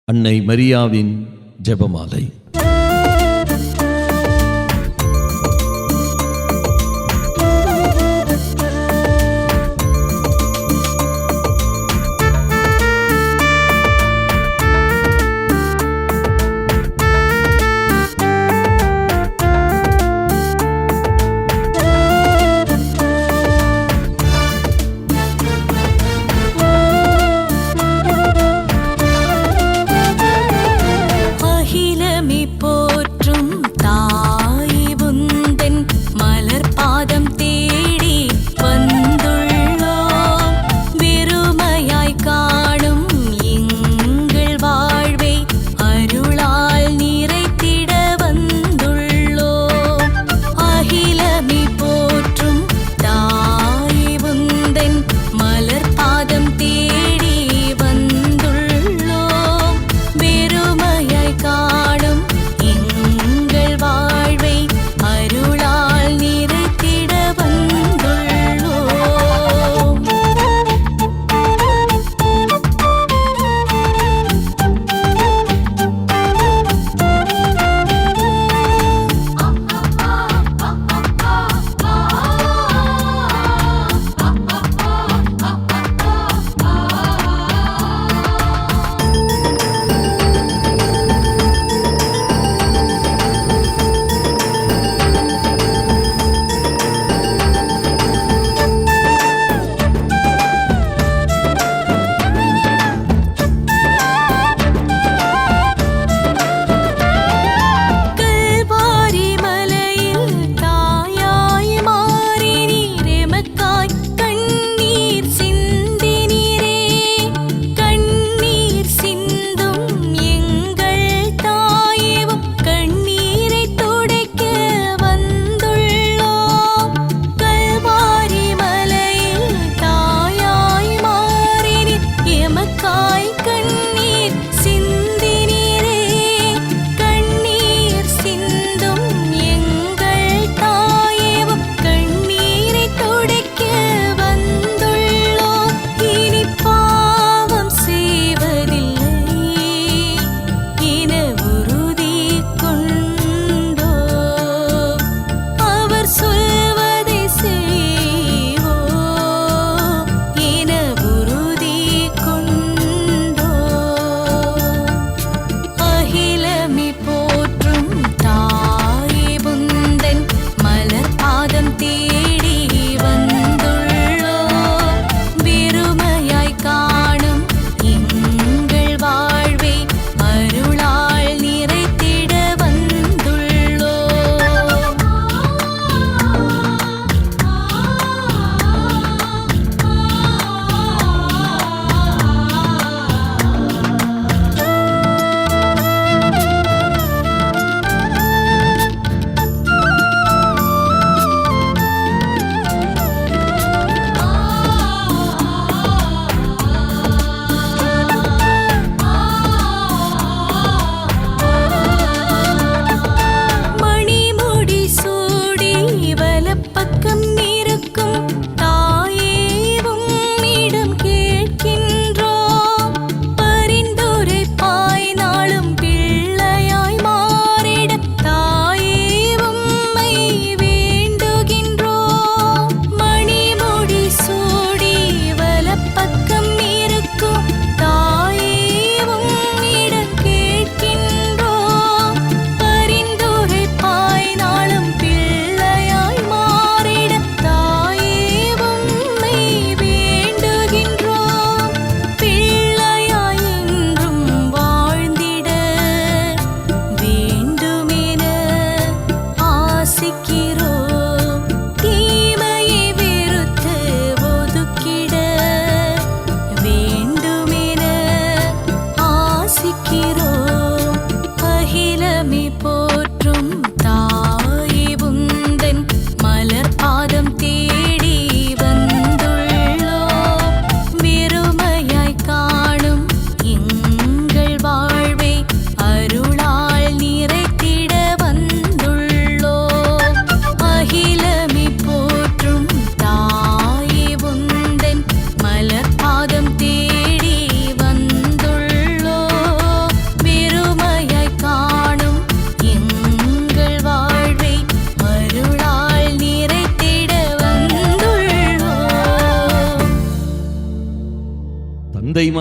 அன்னை மரியாவின் ஜெபமாலை.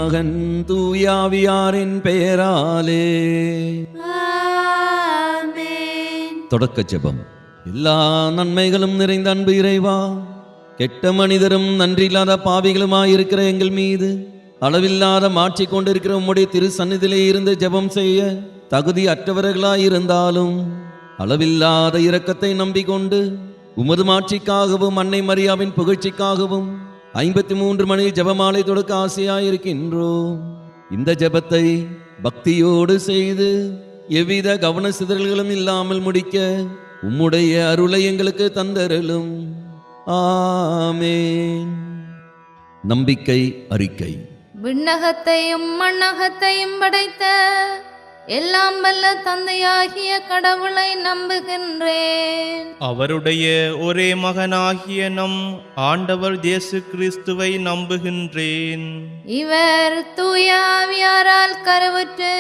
மகன் தூயாவியாரின் பெயராலே. ஆமென். தொடக்க ஜெபம். எல்லா நன்மைகளும் நிறைந்த அன்பு இறைவா, கெட்ட மனிதரும் நன்றியில்லாத பாவிகளுமாயிருக்கிற எங்கள் மீது அளவில்லாத மாற்றி கொண்டிருக்கிற உம்முடைய திரு சந்நிதியிலே இருந்து ஜெபம் செய்ய தகுதி அற்றவர்களாயிருந்தாலும் அளவில்லாத இரக்கத்தை நம்பிக்கொண்டு உமது மாட்சிக்காகவும் அன்னை மரியாவின் புகழ்ச்சிக்காகவும் 53 மணி ஜெபமாலை தொடுக்க ஆசையாயிருக்கின்றோம். இந்த ஜெபத்தை பக்தியோடு செய்து எவ்வித கவன சிதறல்களும் இல்லாமல் முடிக்க உம்முடைய அருளை எங்களுக்கு தந்தருளும். ஆமென். நம்பிக்கை அறிக்கை. விண்ணகத்தையும் மண்ணகத்தையும் படைத்த எல்லாம் வல்ல தந்தையாகிய கடவுளை நம்புகின்றேன். அவருடைய ஒரே மகனாகிய நம் ஆண்டவர் இயேசு கிறிஸ்துவை நம்புகின்றேன். இவர் தூய ஆவியாரால் கருவுற்று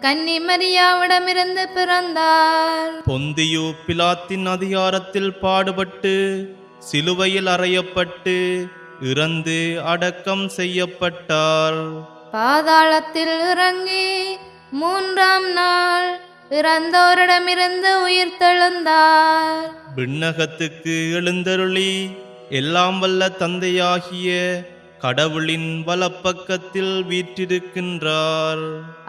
கன்னி மரியாவிடமிருந்து பிறந்தார். பொந்தியு பிலாத்தின் அதிகாரத்தில் பாடுபட்டு சிலுவையில் அறையப்பட்டு இறந்து அடக்கம் செய்யப்பட்டார். பாதாளத்தில் இறங்கி 3ஆம் நாள் இறந்தோரிடமிருந்து உயிர் தெழுந்தார். விண்ணகத்துக்கு எழுந்தருளி எல்லாம் வல்ல தந்தையாகிய கடவுளின் வலப்பக்கத்தில் வீற்றிருக்கின்றார்.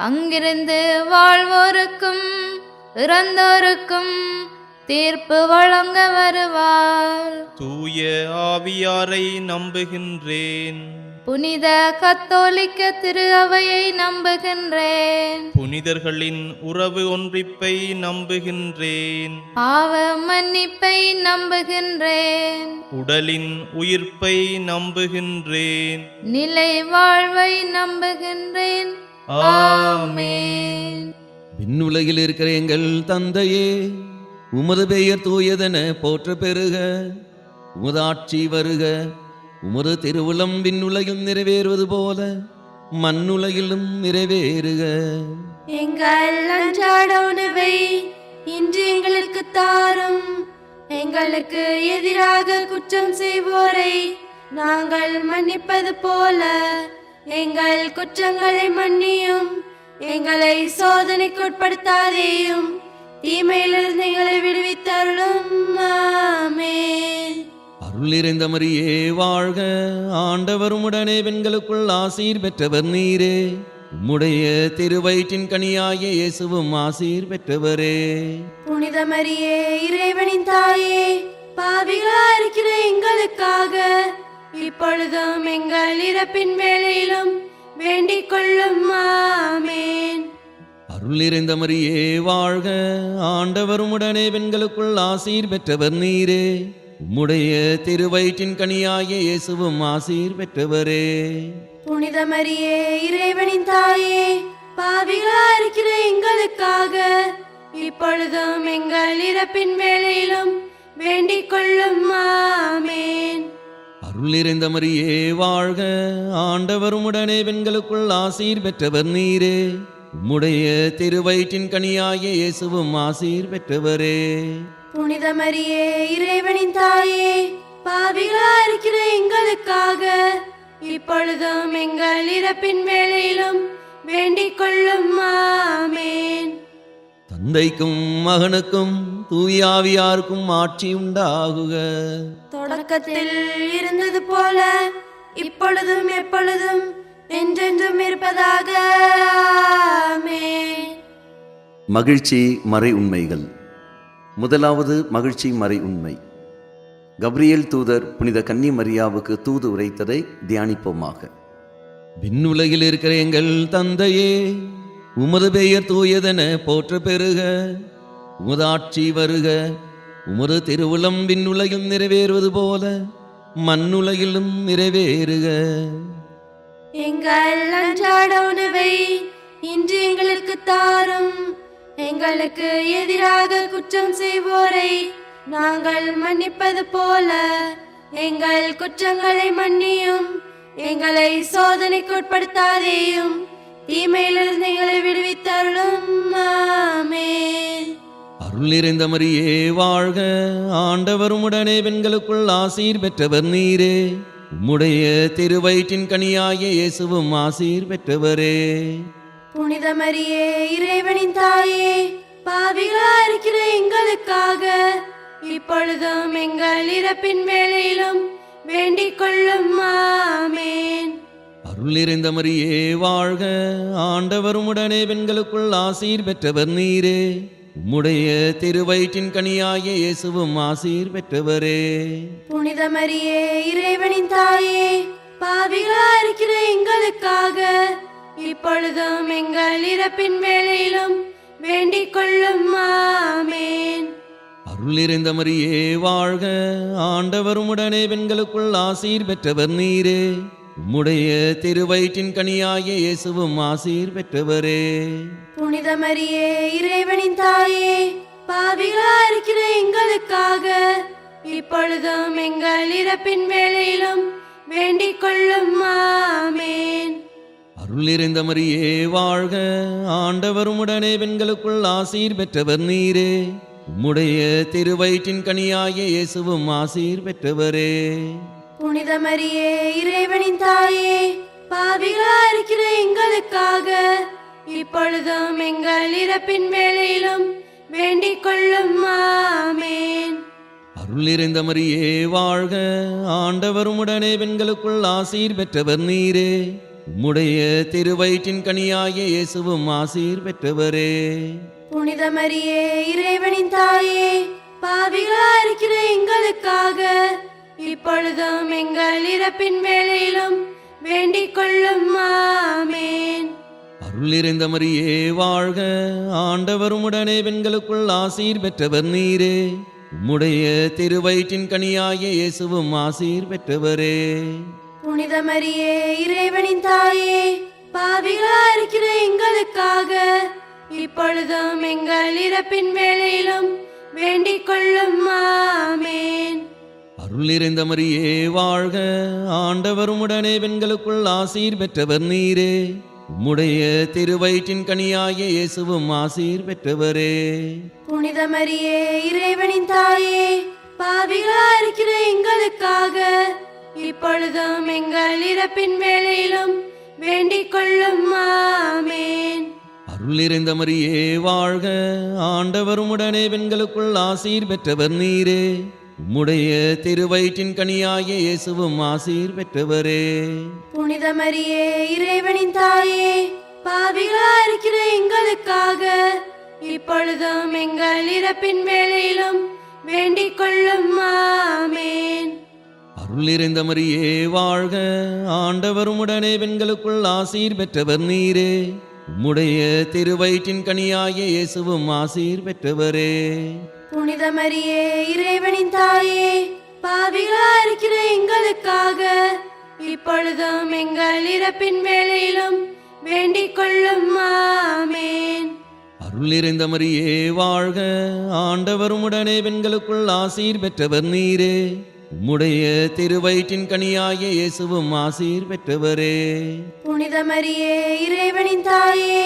அங்கிருந்து வாழ்வோருக்கும் இறந்தோருக்கும் தீர்ப்பு வழங்க வருவார். தூய ஆவியாரை நம்புகின்றேன். புனித கத்தோலிக்க திரு அவையை நம்புகின்றேன். புனிதர்களின் உறவு ஒன்றிப்பை நம்புகின்றேன். பாவ மன்னிப்பை நம்புகின்றேன். உடலின் உயிர்ப்பை நம்புகின்றேன். நிலை வாழ்வை நம்புகின்றேன். ஆமென். விண்ணுலகில் இருக்கிற எங்கள் தந்தையே, உமது பெயர் தூயதென போற்ற பெறுக. உமது ஆட்சி வருக. உமது திருவுளம் விண்ணுலகில் நிறைவேறுவது போல மண்ணுலகிலும் நிறைவேறுக. எங்கள் அன்றாட உணவை இன்று எங்களுக்கு தாரும். எங்களுக்கு எதிராக குற்றம் செய்வோரை நாங்கள் மன்னிப்பது போல எங்கள் குற்றங்களை மன்னியும். எங்களை சோதனைக்குட்படுத்தாதேயும், தீமையிலிருந்து எங்களை விடுவித்தருளும். ஆமென். அருள் நிறைந்த மரியே வாழ்க. ஆண்டவர் உம்முடனே பெண்களுக்குள் ஆசீர் பெற்றவர் நீரே. உம்முடைய திருவயிற்றின் கனியாகிய இயேசுவும் ஆசீர் பெற்றவரே. புனித மரியே, இறைவனின் தாயே, பாவிகளா இருக்கிற எங்களுக்காக இப்பொழுதும் எங்கள் இறப்பின் வேளையிலும் வேண்டிக் கொள்ளும். ஆமென். அருள் நிறைந்த மரியே வாழ்க. ஆண்டவர் உம்முடனே பெண்களுக்குள் ஆசீர் பெற்றவர் நீரே. உம்முடைய திருவயிற்றின் கனியாகிய இயேசுவும் ஆசீர் பெற்றவரே. புனித மரியே, இறைவனின் தாயே, பாவிகளா இருக்கிற எங்களுக்காக இப்பொழுதும் எங்கள் இறப்பின் வேளையிலும் வேண்டிக் கொள்ளும். ஆமென். அருள் நிறைந்த மரியே வாழ்க. ஆண்டவர் உம்முடனே பெண்களுக்குள் ஆசீர் பெற்றவர் நீரே. உம்முடைய திருவயிற்றின் கனியாகிய இயேசுவும் ஆசீர் பெற்றவரே. புனித மரியே, இறைவனின் தாயே, பாவிகளா இருக்கிற எங்களுக்காக இப்பொழுதும் எங்கள் இறப்பின் வேளையிலும் வேண்டிக் கொள்ளும். ஆமென். தந்தைக்கும் மகனுக்கும் தூயாவியாருக்கும் ஆட்சி உண்டாகுக. தொடக்கத்தில் இருந்தது போல இப்பொழுதும் எப்பொழுதும் என்றென்றும் இருப்பதாக. ஆமென். மகிழ்ச்சி மறை உண்மைகள். முதலாவது மகிழ்ச்சி மறை உண்மை. கப்ரியேல் தூதர் புனித கன்னி மரியாவுக்கு தூது உரைத்ததை தியானிப்போமாக. விண்ணுலகில் இருக்கிற எங்கள் தந்தையே, உமது பெயர் தூயதென போற்ற பெறுக. உமது ஆட்சி வருக. உமது திருவுளம் விண்ணுலகில் நிறைவேறுவது போல மண்ணுலகிலும் நிறைவேறுக. எங்கள் அன்றாட உணவை இன்று எங்களுக்கு தாரும். எங்களுக்கு எதிராக குற்றம் செய்வோரை நாங்கள் மன்னிப்பது போல எங்கள் குற்றங்களை மன்னியும். எங்களை சோதனைக்குட்படுத்தாதேயும், தீமையிலிருந்து எங்களை விடுவித்தருளும். ஆமென். அருள் நிறைந்த மரியே வாழ்க. ஆண்டவர் உம்முடனே பெண்களுக்குள் ஆசீர் பெற்றவர் நீரே. உம்முடைய திருவயிற்றின் கனியாகிய இயேசுவும் ஆசீர் பெற்றவரே. புனித மரியே இறைவனின் தாயே, பாவிகளா இருக்கிற எங்களுக்காக இப்பொழுதும் எங்கள் இறப்பின் வேளையிலும் வேண்டிக் கொள்ளும். ஆமென். அருள் நிறைந்த மரியே வாழ்க, ஆண்டவர் உம்முடனே பெண்களுக்குள் ஆசீர் பெற்றவர் நீரே. உம்முடைய திருவயிற்றின் கனியாகிய இயேசுவும் ஆசீர் பெற்றவரே. புனித மரியே இறைவனின் தாயே, பாவிகளா இருக்கிற எங்களுக்காக இப்பொழுதும் எங்கள் இறப்பின் வேளையிலும் வேண்டிக் கொள்ளும். ஆமென். அருள் நிறைந்த மரியே வாழ்க, ஆண்டவர் உம்முடனே பெண்களுக்குள் ஆசீர் பெற்றவர் நீரே. உம்முடைய திருவயிற்றின் கனியாகிய இயேசுவும் ஆசீர் பெற்றவரே. புனித மரியே இறைவனின் தாயே, பாவிகளா இருக்கிற எங்களுக்காக இப்பொழுதும் எங்கள் இறப்பின் வேளையிலும் வேண்டிக் கொள்ளும். ஆமென். அருள் நிறைந்த மரியே வாழ்க, ஆண்டவர் உம்முடனே பெண்களுக்குள் ஆசீர் பெற்றவர் நீரே. உம்முடைய திருவயிற்றின் கனியாகிய இயேசுவும் ஆசீர் பெற்றவரே. புனித மரியே இறைவனின் தாயே, பாவிகளா இருக்கிற எங்களுக்காக இப்பொழுதும் எங்கள் இறப்பின் வேளையிலும் வேண்டிக் கொள்ளும். ஆமென். அருள் நிறைந்த மரியே வாழ்க, ஆண்டவர் உம்முடனே பெண்களுக்குள் ஆசீர் பெற்றவர் நீரே. உம்முடைய திருவயிற்றின் கனியாகிய இயேசுவும் ஆசீர் பெற்றவரே. புனித மரியே இறைவனின் தாயே, பாவிகளா இருக்கிற எங்களுக்காக இப்பொழுதும் எங்கள் இறப்பின் வேளையிலும் வேண்டிக் கொள்ளும். ஆமென். அருள் நிறைந்த மரியே வாழ்க, ஆண்டவர் உம்முடனே பெண்களுக்குள் ஆசீர் பெற்றவர் நீரே. உம்முடைய திருவயிற்றின் கனியாகிய இயேசுவும் ஆசீர் பெற்றவரே. புனித மரியே இறைவனின் தாயே, பாவிகளா இருக்கிற எங்களுக்காக இப்பொழுதும் எங்கள் இறப்பின் வேளையிலும் வேண்டிக் கொள்ளும். ஆமென். அருள் நிறைந்த மரியே வாழ்க, ஆண்டவர் உம்முடனே பெண்களுக்குள் ஆசீர் பெற்றவர் நீரே. உம்முடைய திருவயிற்றின் கனியாகிய இயேசுவும் ஆசீர் பெற்றவரே. புனித மரியே இறைவனின் தாயே, பாவிகளா இருக்கிற எங்களுக்காக இப்பொழுதும் எங்கள் இறப்பின் வேளையிலும் வேண்டிக் கொள்ளும். ஆமென். அருள் நிறைந்த மரியே வாழ்க, ஆண்டவர் உம்முடனே பெண்களுக்குள் ஆசீர் பெற்றவர் நீரே. உம்முடைய திருவயிற்றின் கனியாகிய இயேசுவும் ஆசீர் பெற்றவரே. புனித மரியே இறைவனின் தாயே, பாவிகளா இருக்கிற எங்களுக்காக இப்பொழுதும் எங்கள் இறப்பின் வேளையிலும் வேண்டிக் கொள்ளும். ஆமென். அருள் நிறைந்த மரியே வாழ்க, ஆண்டவர் உம்முடனே பெண்களுக்குள் ஆசீர் பெற்றவர் நீரே. உம்முடைய திருவயிற்றின் கனியாகிய இயேசுவும் ஆசீர் பெற்றவரே. புனித மரியே இறைவனின் தாயே, பாவிகளா இருக்கிற எங்களுக்காக இப்பொழுதும் எங்கள் இறப்பின் வேளையிலும் வேண்டிக் கொள்ளும். ஆமென். அருள் நிறைந்த மரியே வாழ்க, ஆண்டவர் உம்முடனே பெண்களுக்குள் ஆசீர் பெற்றவர் நீரே. உம்முடைய திருவயிற்றின் கனியாகிய இயேசுவும் ஆசீர் பெற்றவரே. புனித மரியே இறைவனின் தாயே,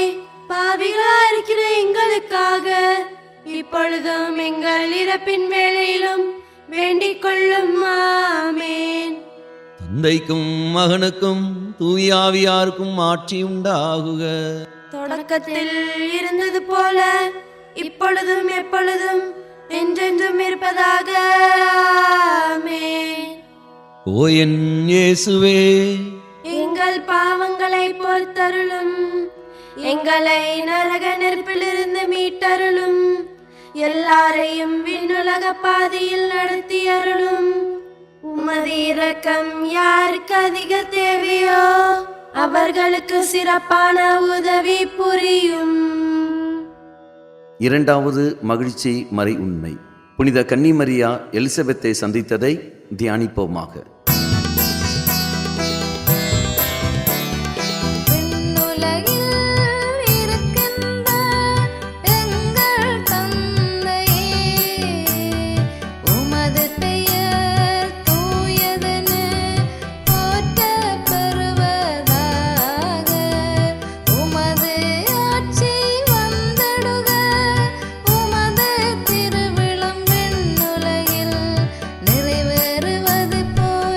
பாவிகளா இருக்கிற எங்களுக்காக இப்பொழுதும் எங்கள் இறப்பின் வேளையிலும் வேண்டிக் கொள்ளும். ஆமென். தந்தைக்கும் மகனுக்கும் தூயாவியாருக்கும் ஆட்சி உண்டாகுக. தொடக்கத்தில் இருந்தது போல இப்பொழுதும் எப்பொழுதும் என்றென்றும் இருப்பதாக. ஆமென். ஓ என் இயேசுவே, எங்கள் பாவங்களை பொறுத்தருளும், எங்களை நரக நெருப்பிலிருந்து மீட்டருளும், எல்லாரையும் விண்ணுலக பாதையில் நடத்தி அருளும். உமது இரக்கம் யாருக்கு அதிக தேவையோ அவர்களுக்கு சிறப்பான உதவி புரியும். இரண்டாவது மகிழ்ச்சி மறை உண்மை. புனித கன்னிமரியா எலிசபெத்தை சந்தித்ததை தியானிப்போமாக. நிறைவேறுவது போல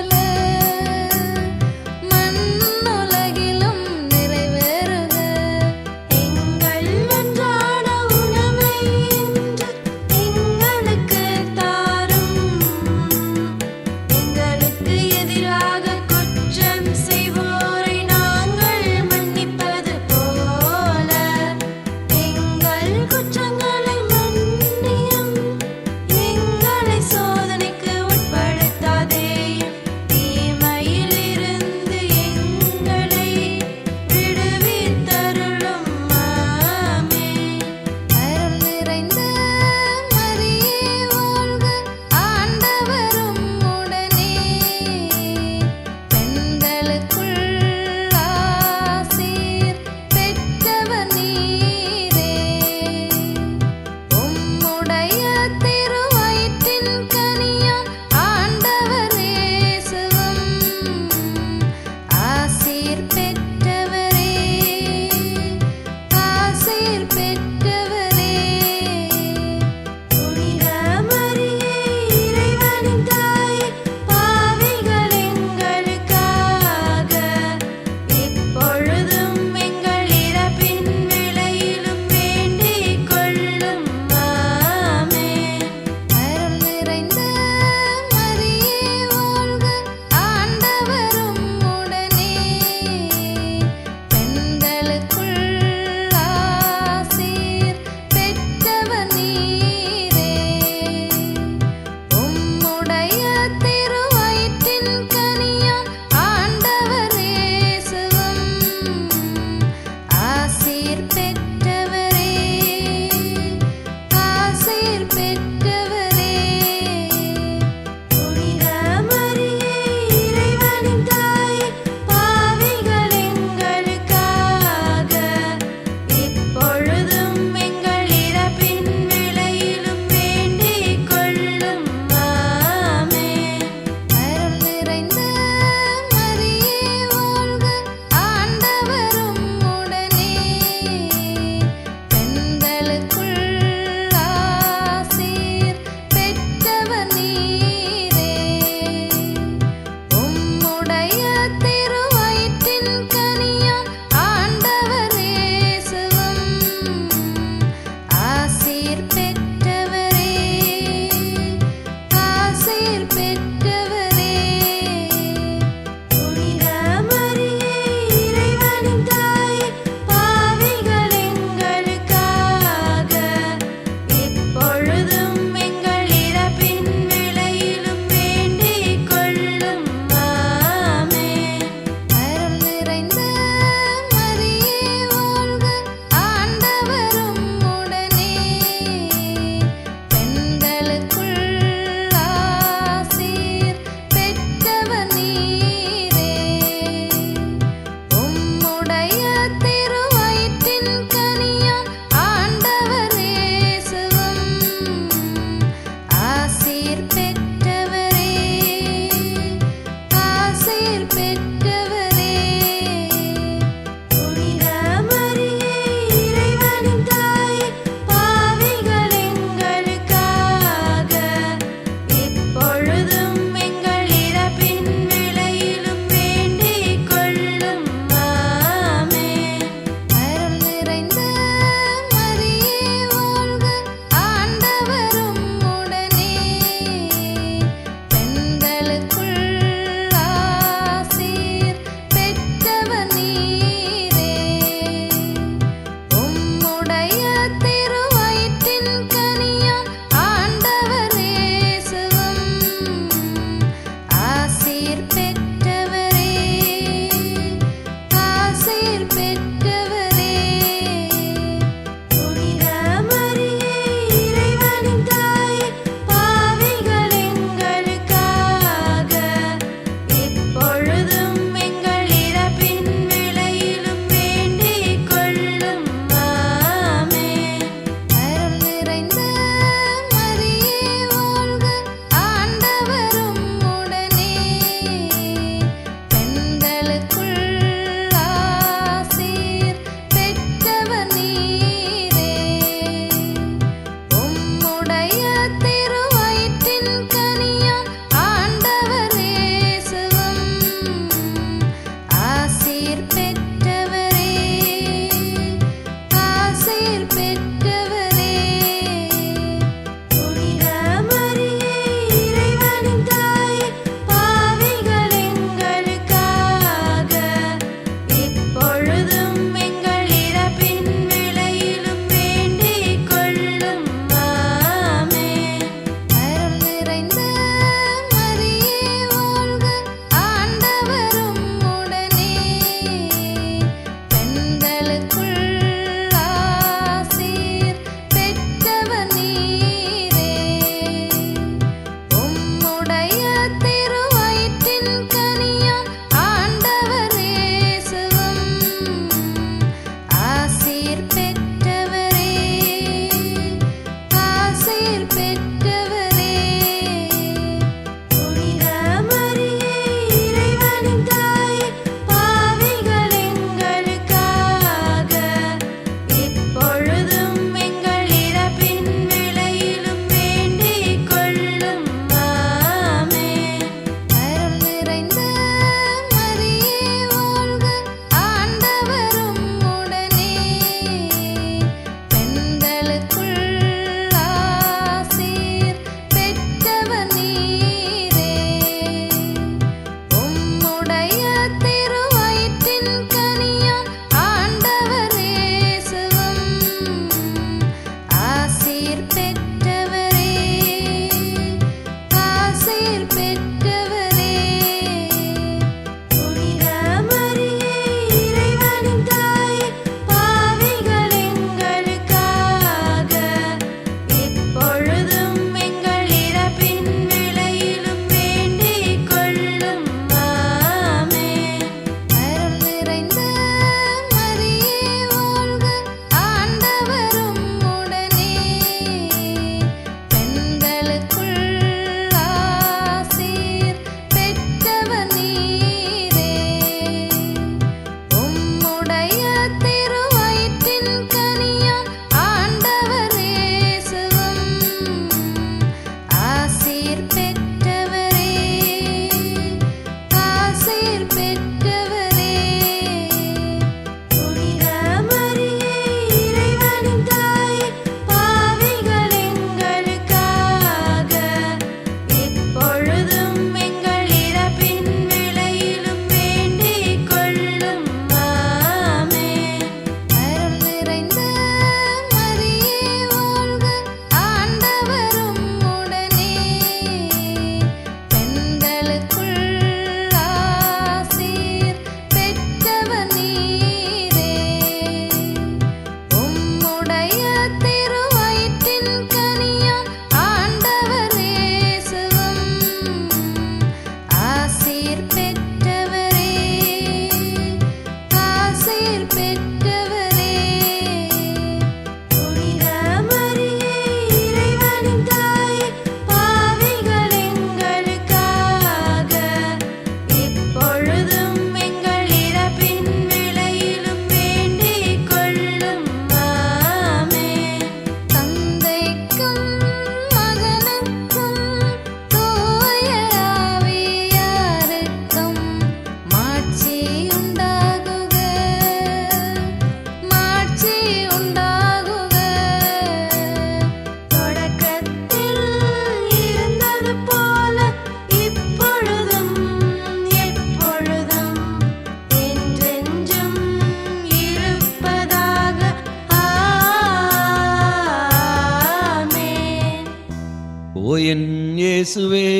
இயேசுவே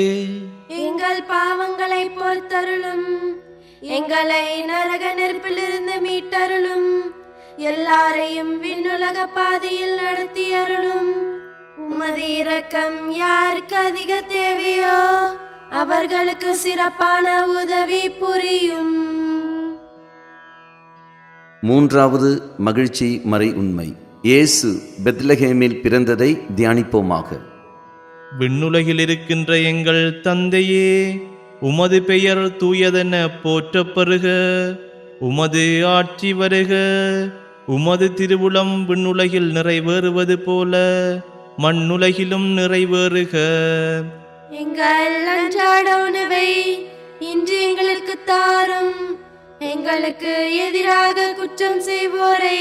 எங்கள் பாவங்களை பொறுத்தருளும், எங்களை நரக நெருப்பிலிருந்து மீட்டருளும், எல்லாரையும் விண்ணுலக பாதையில் நடத்தி அருளும். உமது இரக்கம் யாருக்கு அதிக தேவையோ அவர்களுக்கு சிறப்பான உதவி புரியும். மூன்றாவது மகிழ்ச்சி மறை உண்மை. இயேசு பெத்லகேமில் பிறந்ததை தியானிப்போமாக. விண்ணுலகில் இருக்கின்ற எங்கள் தந்தையே, உமது பெயர் தூயதென போற்றப் பெறுக. உமது ஆட்சி வருக. உமது திருவுளம் விண்ணுலகில் நிறைவேறுவது போல மண்ணுலகிலும் நிறைவேறுக. எங்கள் அன்றாட உணவை இன்று எங்களுக்கு தாரும். எங்களுக்கு எதிராக குற்றம் செய்வோரை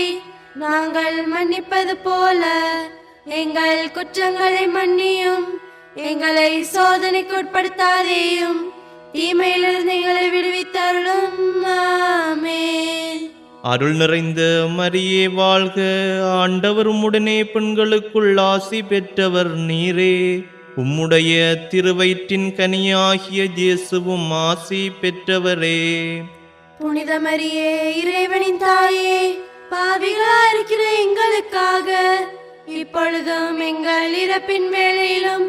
நாங்கள் மன்னிப்பது போல எங்கள் குற்றங்களை மன்னியும். எங்களை சோதனைக்கு உட்படுத்தாதேயும், தீமையிலிருந்து எங்களை விடுவித்தருளும். ஆமென். அருள் நிறைந்த மரியே வாழ்க. ஆண்டவர் உம்முடனே பெண்களுக்குள் ஆசி பெற்றவர் நீரே. உம்முடைய திருவயிற்றின் கனியாகிய இயேசுவும் ஆசி பெற்றவரே. புனித மரியே, இறைவனின் தாயே, பாவிகளா இருக்கிற எங்களுக்காக இப்பொழுதும் எங்கள் இறப்பின் வேளையிலும்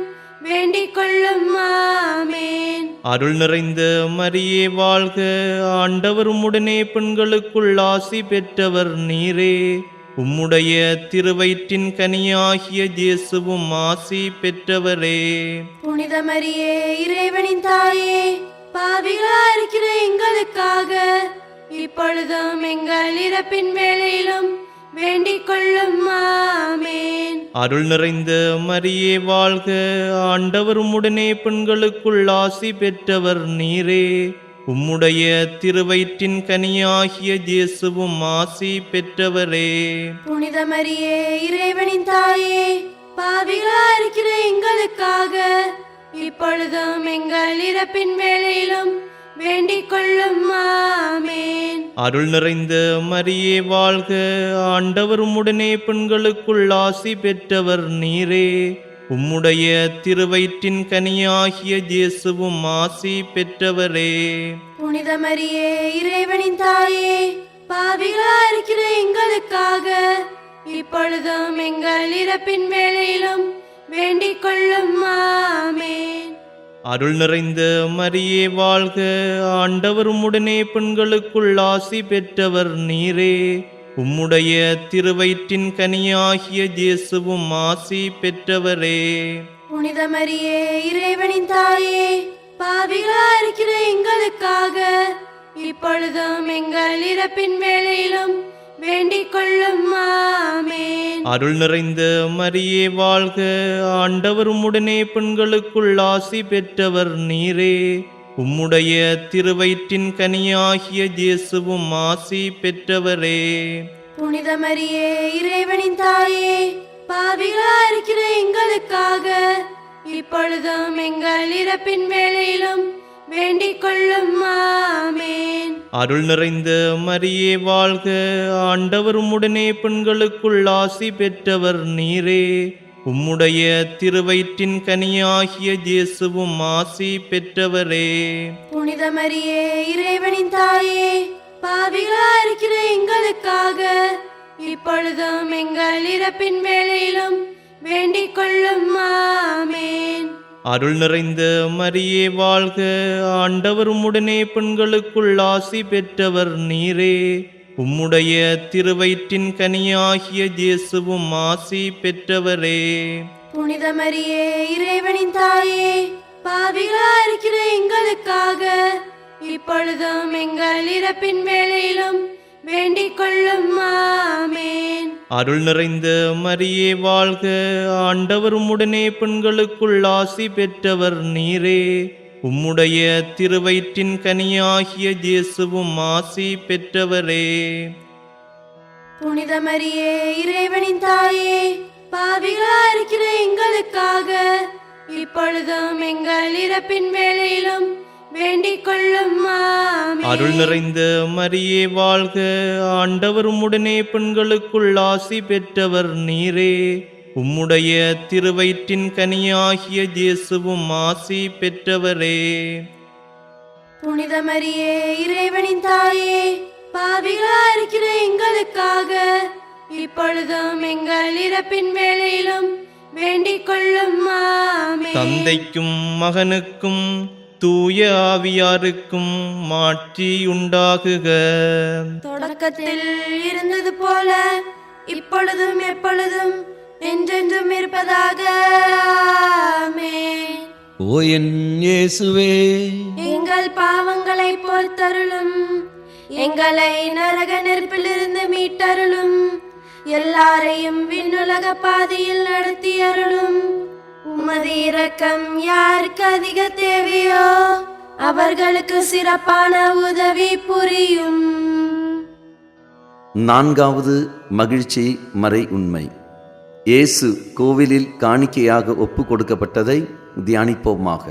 வேண்டிக் கொள்ளும். ஆமென். அருள் நிறைந்த மரியே வாழ்க. ஆண்டவர் உம்முடனே பெண்களுக்குள் ஆசி பெற்றவர் நீரே. உம்முடைய திருவயிற்றின் கனியாகிய இயேசுவும் ஆசி பெற்றவரே. புனித மரியே, இறைவனின் தாயே, பாவிகளா இருக்கிற எங்களுக்காக இப்பொழுதும் எங்கள் இறப்பின் வேளையிலும் வேண்டிக் கொள்ளும். ஆமென். அருள் நிறைந்த மரியே வாழ்க. ஆண்டவர் உம்முடனே பெண்களுக்குள் ஆசி பெற்றவர் நீரே. உம்முடைய திருவயிற்றின் கனியாகிய இயேசுவும் ஆசி பெற்றவரே. புனித மரியே, இறைவனின் தாயே, பாவிகளா இருக்கிற எங்களுக்காக இப்பொழுதும் எங்கள் இறப்பின் வேளையிலும் வேண்டிக் கொள்ளும். ஆமென். அருள் நிறைந்த மரியே வாழ்க. ஆண்டவர் உம்முடனே பெண்களுக்குள் ஆசி பெற்றவர் நீரே. உம்முடைய திருவயிற்றின் கனியாகிய இயேசுவும் ஆசி பெற்றவரே. புனித மரியே, இறைவனின் தாயே, பாவிகளா இருக்கிற எங்களுக்காக இப்பொழுதும் எங்கள் இறப்பின் வேளையிலும் வேண்டிக் கொள்ளும். ஆமென். அருள் நிறைந்த மரியே வாழ்க. ஆண்டவர் உம்முடனே பெண்களுக்குள் ஆசி பெற்றவர் நீரே. உம்முடைய திருவயிற்றின் கனியாகிய இயேசுவும் ஆசி பெற்றவரே. புனித மரியே, இறைவனின் தாயே, பாவிகளா இருக்கிற எங்களுக்காக இப்பொழுதும் எங்கள் இறப்பின் வேளையிலும் வேண்டிக் கொள்ளும். ஆமென். அருள் நிறைந்த மரியே வாழ்க. ஆண்டவர் உம்முடனே பெண்களுக்குள் ஆசி பெற்றவர் நீரே. உம்முடைய திருவயிற்றின் கனியாகிய இயேசுவும் ஆசி பெற்றவரே. புனித மரியே, இறைவனின் தாயே, பாவிகளா இருக்கிற எங்களுக்காக இப்பொழுதும் எங்கள் இறப்பின் வேளையிலும் வேண்டிக் கொள்ளும். ஆமென். அருள் நிறைந்த மரியே வாழ்க. ஆண்டவர் உம்முடனே பெண்களுக்குள் ஆசி பெற்றவர் நீரே. உம்முடைய திருவயிற்றின் கனியாகிய இயேசுவும் ஆசி பெற்றவரே. புனித மரியே, இறைவனின் தாயே, பாவிகளா இருக்கிற எங்களுக்காக இப்பொழுதும் எங்கள் இறப்பின் வேளையிலும் வேண்டிக் கொள்ளும். ஆமென். அருள் நிறைந்த மரியே வாழ்க. ஆண்டவர் உம்முடனே பெண்களுக்குள் ஆசி பெற்றவர் நீரே. உம்முடைய திருவயிற்றின் கனியாகிய இயேசுவும் ஆசி பெற்றவரே. புனித மரியே, இறைவனின் தாயே, பாவிகளா இருக்கிற எங்களுக்காக இப்பொழுதும் எங்கள் இறப்பின் வேளையிலும் வேண்டிக் கொள்ளும். ஆமென். அருள் நிறைந்த மரியே வாழ்க. ஆண்டவர் உம்முடனே பெண்களுக்குள் ஆசி பெற்றவர் நீரே. உம்முடைய திருவயிற்றின் கனியாகிய இயேசுவும் ஆசி பெற்றவரே. புனித மரியே, இறைவனின் தாயே, பாவிகளா இருக்கிற எங்களுக்காக இப்பொழுதும் எங்கள் இறப்பின் வேளையிலும் வேண்டிக் கொள்ளும். ஆமென். அருள் நிறைந்த மரியே வாழ்க. ஆண்டவர் உம்முடனே பெண்களுக்குள் ஆசி பெற்றவர் நீரே. உம்முடைய திருவயிற்றின் கனியாகிய இயேசுவும் ஆசி பெற்றவரே. புனித மரியே இறைவனின் தாயே, பாவிகளாயிருக்கிற எங்களுக்காக இப்பொழுதும் எங்கள் இறப்பின் வேளையிலும் வேண்டிக் கொள்ளும். ஆமென். தந்தைக்கும் மகனுக்கும் தூய ஆவியாருக்கும் மாட்சி உண்டாகுக. தொடக்கத்தில் இருந்தது போல இப்பொழுதும் எப்பொழுதும் என்றென்றும் இருப்பதாக. ஆமென். ஓ என் இயேசுவே, எங்கள் பாவங்களை பொறுத்தருளும், எங்களை நரக நெருப்பிலிருந்து மீட்டருளும், எல்லாரையும் விண்ணுலக பாதையில் நடத்தி அருளும். உமது இரக்கம் யாருக்கு அதிக தேவையோ அவர்களுக்கு சிறப்பான உதவி புரியும். நான்காவது மகிழ்ச்சி மறை உண்மை. இயேசு கோவிலில் காணிக்கையாக ஒப்பு கொடுக்கப்பட்டதை தியானிப்போமாக.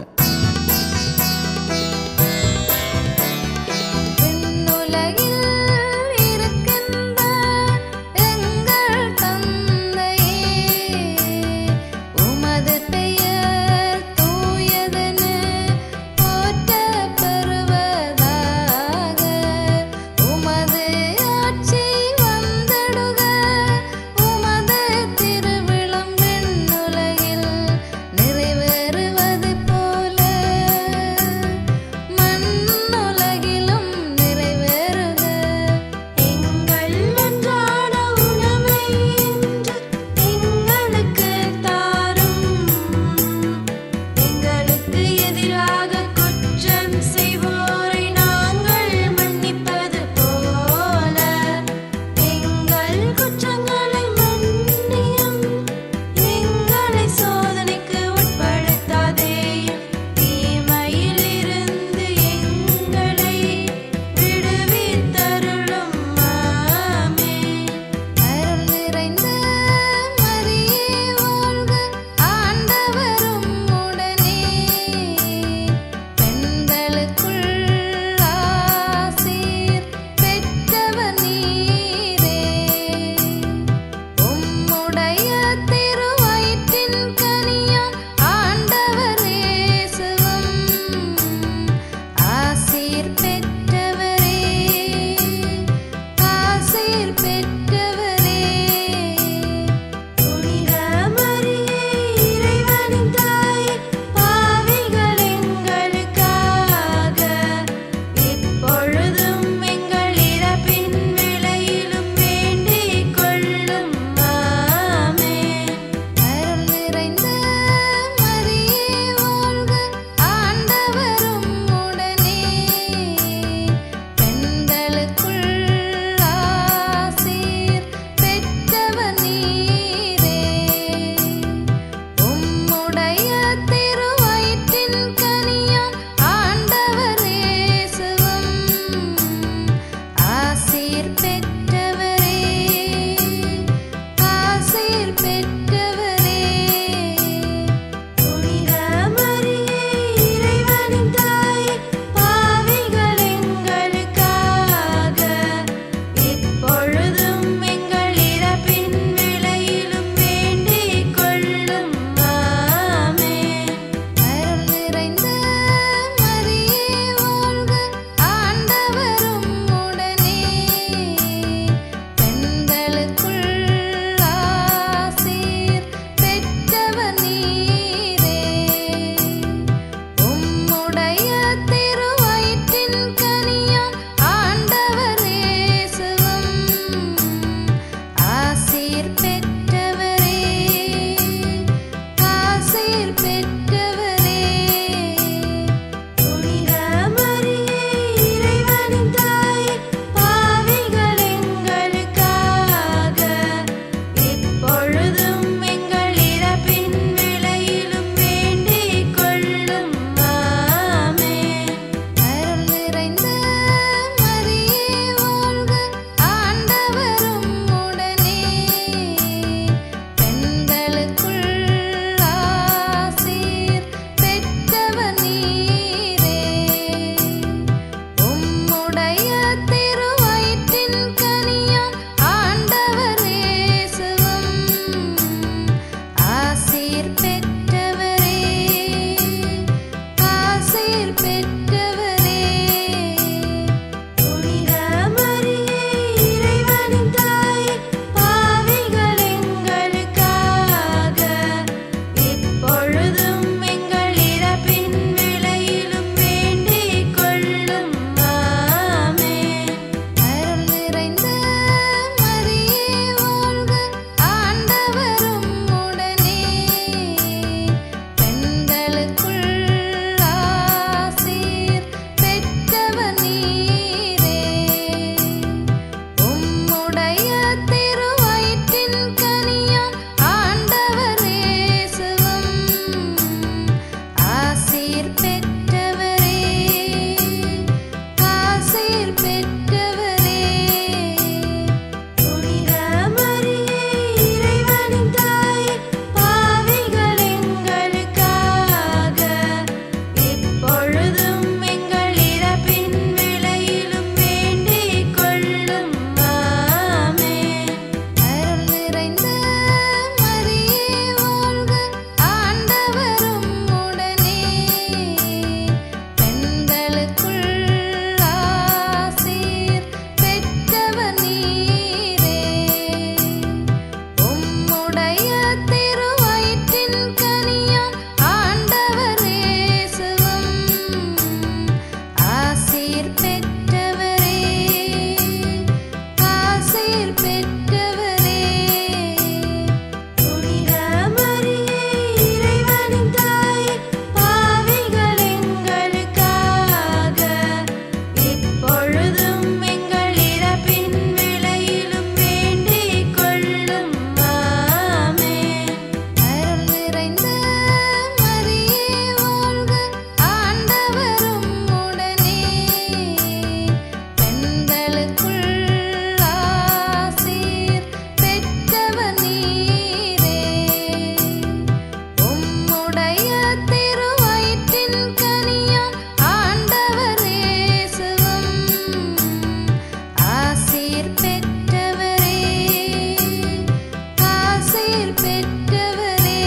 ஆசீர் பெற்றவரே.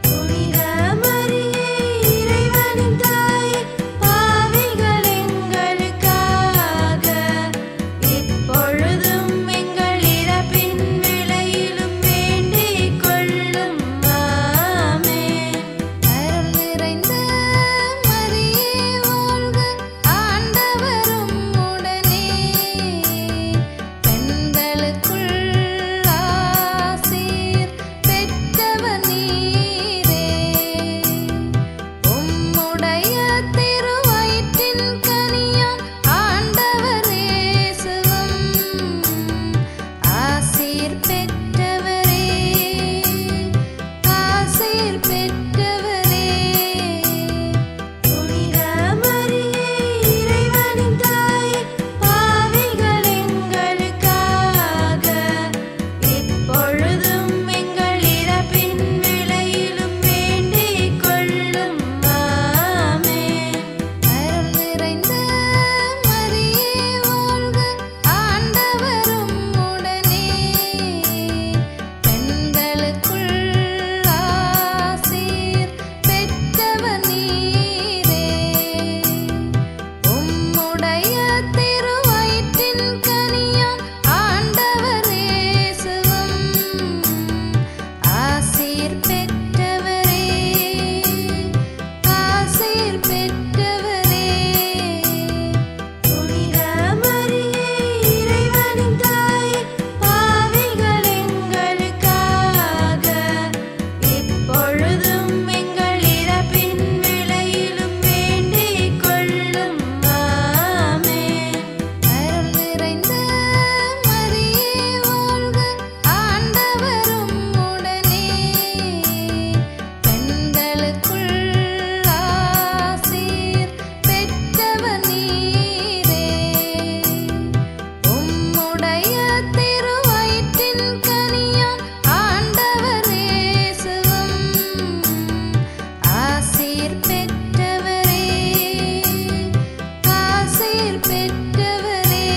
புனித மரியே இறைவனின் தாயே, பாவிகள் எங்களுக்காக இப்பொழுதும் எங்கள் இறப்பின் வேளையிலும் வேண்டிக் கொள்ளும். ஆமென். அருள் நிறைந்த மரியே வாழ்க, ஆண்டவரும் உடனே. பெண்களுக்குள் ஆசீர் பெற்றவர் நீரே. உம்முடைய திருவயிற்றின் கனியாம் ஆண்டவர் இயேசுவும் ஆசீர் பெற்றவரே. ஆசீர் பெற்றவரே. புனித மரியே இறைவனின் தாயே, பாவிகள் எங்களுக்காக இப்பொழுதும் எங்கள் இறப்பின் வேளையிலும் வேண்டிக் கொள்ளும். ஆமென். அருள் நிறைந்த மரியே வாழ்க, ஆண்டவரும் உடனே. பெண்களுக்குள் ஆசீர் பெற்றவர் நீரே. உம்முடைய திருவயிற்றின் கனியாம் ஆண்டவர் இயேசுவும் ஆசீர் பெற்றவரே. ஆசீர் பெற்றவரே. புனித மரியே இறைவனின் தாயே, பாவிகள் எங்களுக்காக இப்பொழுதும் எங்கள் இறப்பின் வேளையிலும் வேண்டிக் கொள்ளும். ஆமென். அருள் நிறைந்த மரியே வாழ்க, ஆண்டவரும் உடனே. பெண்களுக்குள் ஆசீர் பெற்றவர் நீரே. உம்முடைய திருவயிற்றின் கனியாம் ஆண்டவர் இயேசுவும் ஆசீர் பெற்றவரே. ஆசீர் பெற்றவரே.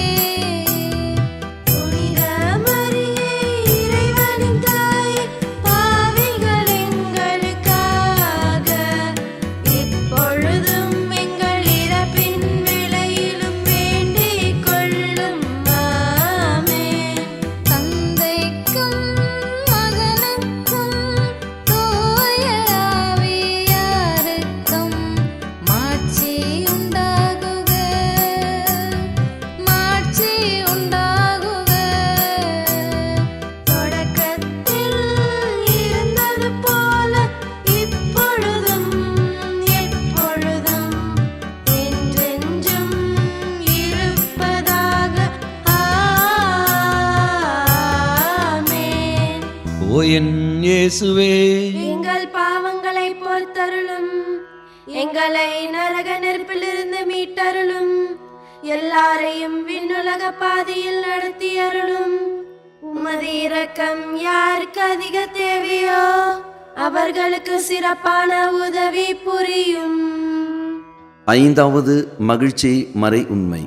புனித மரியே இறைவனின் தாயே, பாவிகள் எங்களுக்காக இப்பொழுதும் எங்கள் இறப்பின் வேளையிலும் வேண்டிக் கொள்ளும். ஆமென். தந்தைக்கும் மகனுக்கும் தூய ஆவியாருக்கும் மாட்சி உண்டாகுக. மாட்சி உண்டாகுக. தொடக்கத்தில் இருந்தது போல இப்பொழுதும் எப்பொழுதும் என்றென்றும் இருப்பதாக. ஆமென். ஓ என் இயேசுவே, எங்கள் பாவங்களை பொறுத்தருளும், எங்களை நரக நெருப்பிலிருந்து மீட்டருளும், எல்லாரையும் விண்ணுலக பாதையில் நடத்தி அருளும். உமது இரக்கம் யாருக்கு அதிக தேவையோ அவர்களுக்கு சிறப்பான உதவி புரியும். ஐந்தாவது மகிழ்ச்சி மறை உண்மை.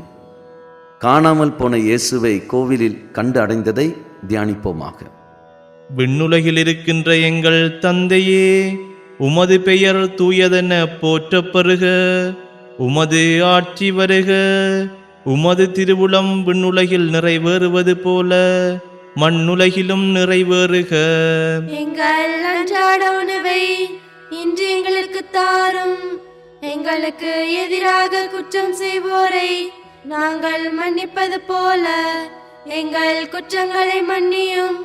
காணாமல் போன இயேசுவை கோவிலில் கண்டு அடைந்ததை தியானிப்போமாக. விண்ணுலகில் இருக்கின்ற எங்கள் தந்தையே, உமது பெயர் தூயதென போற்றப் பெறுக. உமது ஆட்சி வருக. உமது திருவுளம் விண்ணுலகில் நிறைவேறுவது போல மண்ணுலகிலும் நிறைவேறுக. எங்கள் அன்றாட உணவை இன்று எங்களுக்கு தாரும். எங்களுக்கு எதிராக குற்றம் செய்வோரை நாங்கள் மன்னிப்பது போல எங்கள் குற்றங்களை மன்னியும்.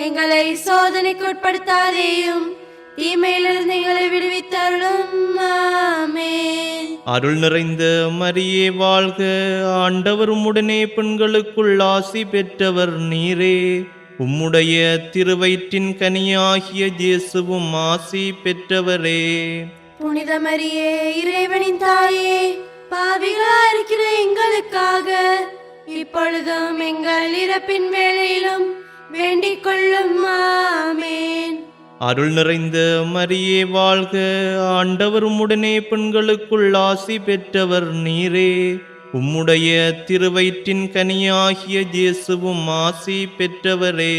எங்களை சோதனைக்குட்படுத்தாதேயும், தீமையிலிருந்து எங்களை விடுவித்தருளும். ஆமென். அருள் நிறைந்த மரியே வாழ்க. ஆண்டவர் உம்முடனே பெண்களுக்குள் ஆசி பெற்றவர் நீரே. உம்முடைய திருவயிற்றின் கனியாகிய இயேசுவும் ஆசி பெற்றவரே. புனித மரியே இறைவனின் தாயே, பாவிகளாயிருக்கிற எங்களுக்காக இப்பொழுதும் எங்கள் இறப்பின் வேளையிலும் வேண்டிக் கொள்ளும். ஆமென். அருள் நிறைந்த மரியே வாழ்க. ஆண்டவர் உம்முடனே பெண்களுக்குள் ஆசி பெற்றவர் நீரே. உம்முடைய திருவயிற்றின் கனியாகிய இயேசுவும் ஆசி பெற்றவரே.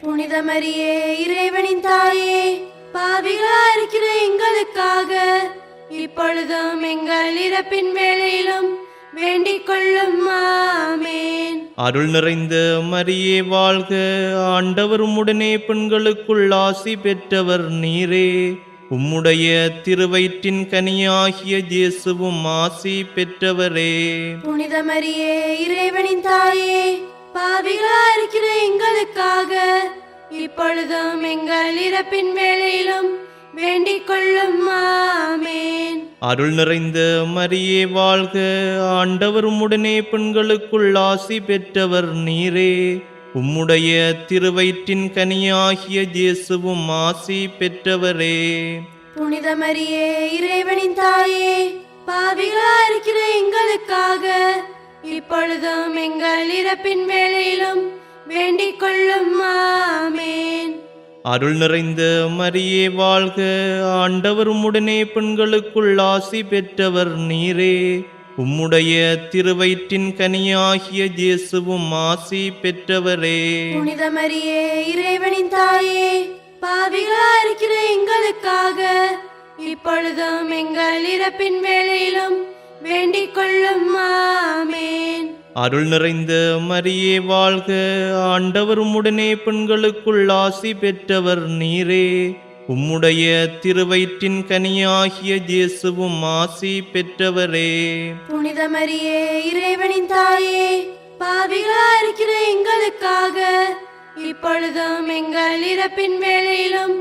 புனித மரியே இறைவனின் தாயே, பாவிகளாயிருக்கிற எங்களுக்காக இப்பொழுதும் எங்கள் இறப்பின் வேளையிலும் வேண்டிக் கொள்ளும். ஆமென். அருள் நிறைந்த மரியே வாழ்க, ஆண்டவர் உம்முடனே பெண்களுக்குள் ஆசி பெற்றவர் நீரே. உம்முடைய திருவயிற்றின் கனியாகிய இயேசுவும் ஆசி பெற்றவரே. புனித மரியே இறைவனின் தாயே, பாவிகளாயிருக்கிற எங்களுக்காக இப்பொழுதும் எங்கள் இறப்பின் வேளையிலும் வேண்டிக் கொள்ளும். ஆமென். அருள் நிறைந்த மரியே வாழ்க, ஆண்டவர் உம்முடனே பெண்களுக்குள் ஆசி பெற்றவர் நீரே. உம்முடைய திருவயிற்றின் கனியாகிய இயேசுவும் ஆசி பெற்றவரே. புனித மரியே இறைவனின் தாயே, பாவிகளாயிருக்கிற எங்களுக்காக இப்பொழுதும் எங்கள் இறப்பின் வேளையிலும் வேண்டிக் கொள்ளும். ஆமென். அருள் நிறைந்த மரியே வாழ்க, ஆண்டவர் உம்முடனே பெண்களுக்குள் ஆசி பெற்றவர் நீரே. உம்முடைய திருவயிற்றின் கனியாகிய இயேசுவும் ஆசி பெற்றவரே. புனித மரியே இறைவனின் தாயே, பாவிகளாயிருக்கிற எங்களுக்காக இப்பொழுதும் எங்கள் இறப்பின் வேளையிலும் வேண்டிக் கொள்ளும். ஆமென். அருள் நிறைந்த மரியே வாழ்க, ஆண்டவர் உம்முடனே பெண்களுக்குள் ஆசி பெற்றவர் நீரே. உம்முடைய திருவயிற்றின் கனியாகிய இயேசுவும் ஆசி பெற்றவரே. புனித மரியே இறைவனின் தாயே, பாவிகளாயிருக்கிற எங்களுக்காக இப்பொழுதும் எங்கள் இறப்பின் வேளையிலும்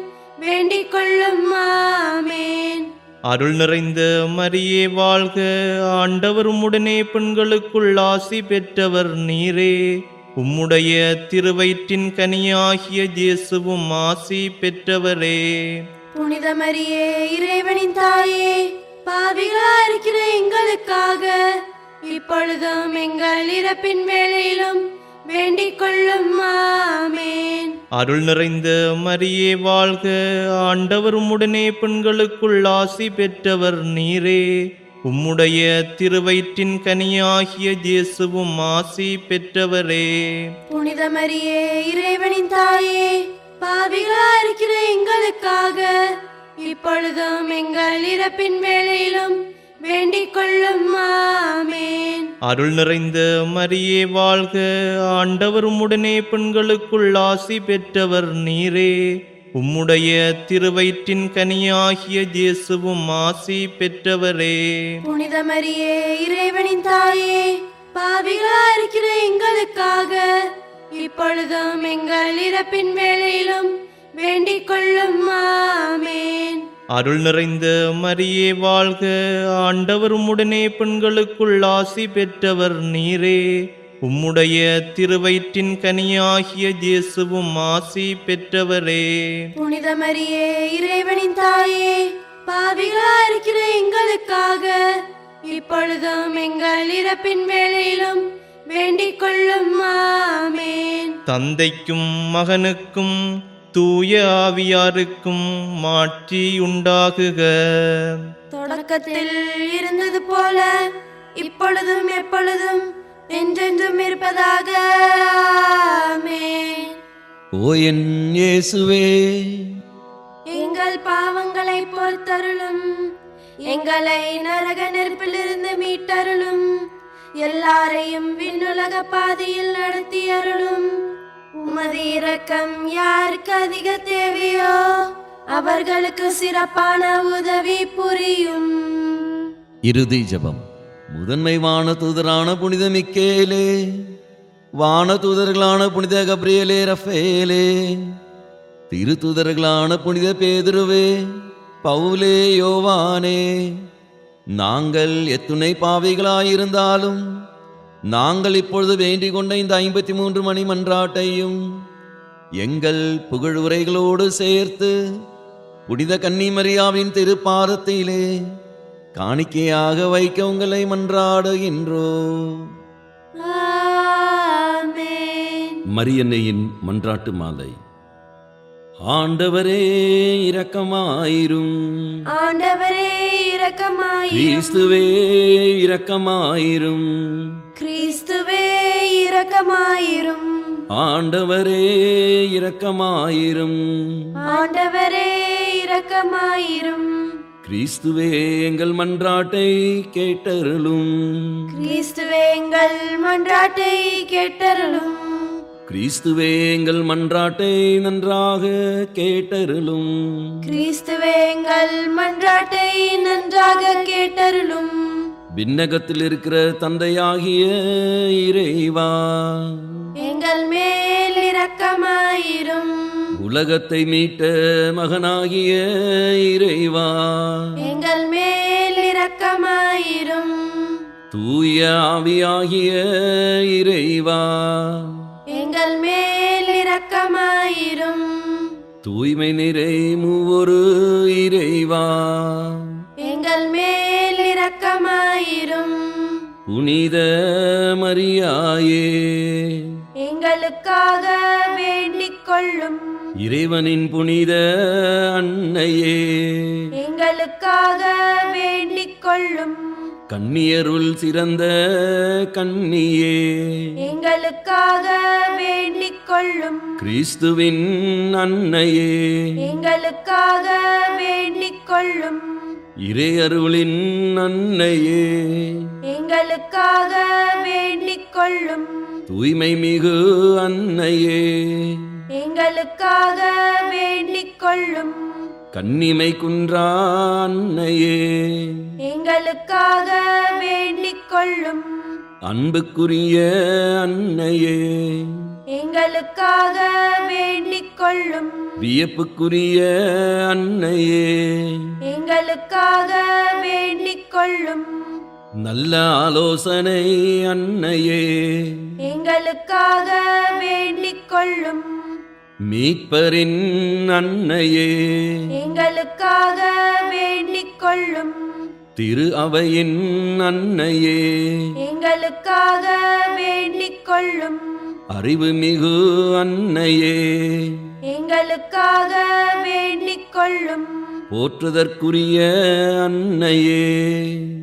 வேண்டிக் கொள்ளும். ஆமென். அருள் நிறைந்த மரியே வாழ்க, ஆண்டவர் உம்முடனே பெண்களுக்குள் ஆசி பெற்றவர் நீரே. உம்முடைய திருவயிற்றின் கனியாகிய இயேசுவும் ஆசி பெற்றவரே. புனித மரியே இறைவனின் தாயே, பாவிகளாயிருக்கிற எங்களுக்காக இப்பொழுதும் எங்கள் இறப்பின் வேளையிலும் வேண்டிக் கொள்ளும். ஆமென். அருள் நிறைந்த மரியே வாழ்க, ஆண்டவர் உம்முடனே பெண்களுக்குள் ஆசி பெற்றவர் நீரே. உம்முடைய திருவயிற்றின் கனியாகிய இயேசுவும் ஆசி பெற்றவரே. புனித மரியே இறைவனின் தாயே, பாவிகளாயிருக்கிற எங்களுக்காக இப்பொழுதும் எங்கள் இறப்பின் வேளையிலும் வேண்டிக் கொள்ளும். ஆமென். அருள் நிறைந்த மரியே வாழ்க, ஆண்டவர் உம்முடனே பெண்களுக்குள் ஆசி பெற்றவர் நீரே. உம்முடைய திருவயிற்றின் கனியாகிய இயேசுவும் ஆசி பெற்றவரே. புனித மரியே இறைவனின் தாயே, பாவிகளாயிருக்கிற எங்களுக்காக இப்பொழுதும் எங்கள் இறப்பின் வேளையிலும் வேண்டிக் கொள்ளும். ஆமென். அருள் நிறைந்த மரியே வாழ்க, ஆண்டவர் உம்முடனே பெண்களுக்குள் ஆசி பெற்றவர் நீரே. உம்முடைய திருவயிற்றின் கனியாகிய இயேசுவும் ஆசி பெற்றவரே. புனித மரியே இறைவனின் தாயே, பாவிகளாயிருக்கிற எங்களுக்காக இப்பொழுதும் எங்கள் இறப்பின் வேளையிலும் வேண்டிக் கொள்ளும். ஆமென். தந்தைக்கும் மகனுக்கும் தூய ஆவியாருக்கும் மாட்சி உண்டாகுக. தொடக்கத்தில் இருந்தது போல இப்பொழுதும் எப்பொழுதும் என்றென்றும் இருப்பதாக. ஆமென். ஓ என் இயேசுவே, எங்கள் பாவங்களை பொறுத்தருளும், எங்களை நரக நெருப்பிலிருந்து மீட்டருளும், எல்லாரையும் விண்ணுலக பாதையில் நடத்தி அருளும். உமது இரக்கம் யாருக்கு அதிக தேவையோ அவர்களுக்கு சிறப்பான உதவி புரியும். இறுதி ஜெபம். முதன்மை வானதூதரான புனித மிக்கேலே, வானதூதர்களான புனித கப்ரியேலே, ரஃபேலே, திருத்தூதர்களான புனித பேதுருவே, பவுலே, யோவானே, நாங்கள் எத்துணை பாவிகளாயிருந்தாலும் நாங்கள் இப்பொழுது வேண்டிக் கொண்ட இந்த 53 மணி மன்றாட்டையும் எங்கள் புகழுரைகளோடு சேர்த்து புனித கன்னிமரியாவின் திருப்பாதத்திலே காணிக்கையாக வைக்க உங்களை மன்றாடுகின்றோம். ஆமென். மரியன்னையின் மன்றாட்டு மாலை. ஆண்டவரே இரக்கமாயிரும். ஆண்டவரே இரக்கமாயிரும். கிறிஸ்துவே இரக்கமாயிரும். கிறிஸ்துவே இரக்கமாயிரும். ஆண்டவரே இரக்கமாயிரும். ஆண்டவரே இரக்கமாயிரும். கிறிஸ்துவே எங்கள் மன்றாட்டை கேட்டருளும். கிறிஸ்துவே எங்கள் மன்றாட்டை கேட்டருளும். கிறிஸ்துவே எங்கள் மன்றாட்டை நன்றாக கேட்டருளும். கிறிஸ்துவே எங்கள் மன்றாட்டை நன்றாக கேட்டருளும். விண்ணகத்தில் இருக்கிற தந்தையாகிய இறைவா, எங்கள் மேல் இரக்கமாயிரும். உலகத்தை மீட்ட மகனாகிய இறைவா, எங்கள் மேல் இரக்கமாயிரும். தூய ஆவியாகிய இறைவா, எங்கள் மேல் இரக்கமாயிரும். தூய்மை நிறை மூவொரு இறைவா, எங்கள் மேல் இரக்கமாயிரும். புனித மரியாயே, எங்களுக்காக வேண்டிக் கொள்ளும். இறைவனின் புனித அன்னையே, எங்களுக்காக வேண்டிக் கொள்ளும். கன்னியருள் சிறந்த கன்னியே, எங்களுக்காக வேண்டிக் கொள்ளும். கிறிஸ்துவின் அன்னையே, எங்களுக்காக வேண்டிக் கொள்ளும். இறையருளின் அன்னையே, எங்களுக்காக வேண்டிக் கொள்ளும். தூய்மை மிகு அன்னையே, எங்களுக்காக வேண்டிக் கொள்ளும். கன்னிமை குன்றா அன்னையே, எங்களுக்காக வேண்டிக் கொள்ளும். அன்புக்குரிய அன்னையே, எங்களுக்காக வேண்டிக் கொள்ளும். வியப்புக்குரிய அன்னையே, எங்களுக்காக வேண்டிக் கொள்ளும். நல்ல ஆலோசனை அன்னையே, எங்களுக்காக வேண்டிக் கொள்ளும். மீட்பரின் அன்னையே, எங்களுக்காக வேண்டிக் கொள்ளும். திரு அவையின் அன்னையே, எங்களுக்காக வேண்டிக் கொள்ளும். அறிவு மிகு அன்னையே, எங்களுக்காக வேண்டிக் கொள்ளும். போற்றுதற்குரிய அன்னையே,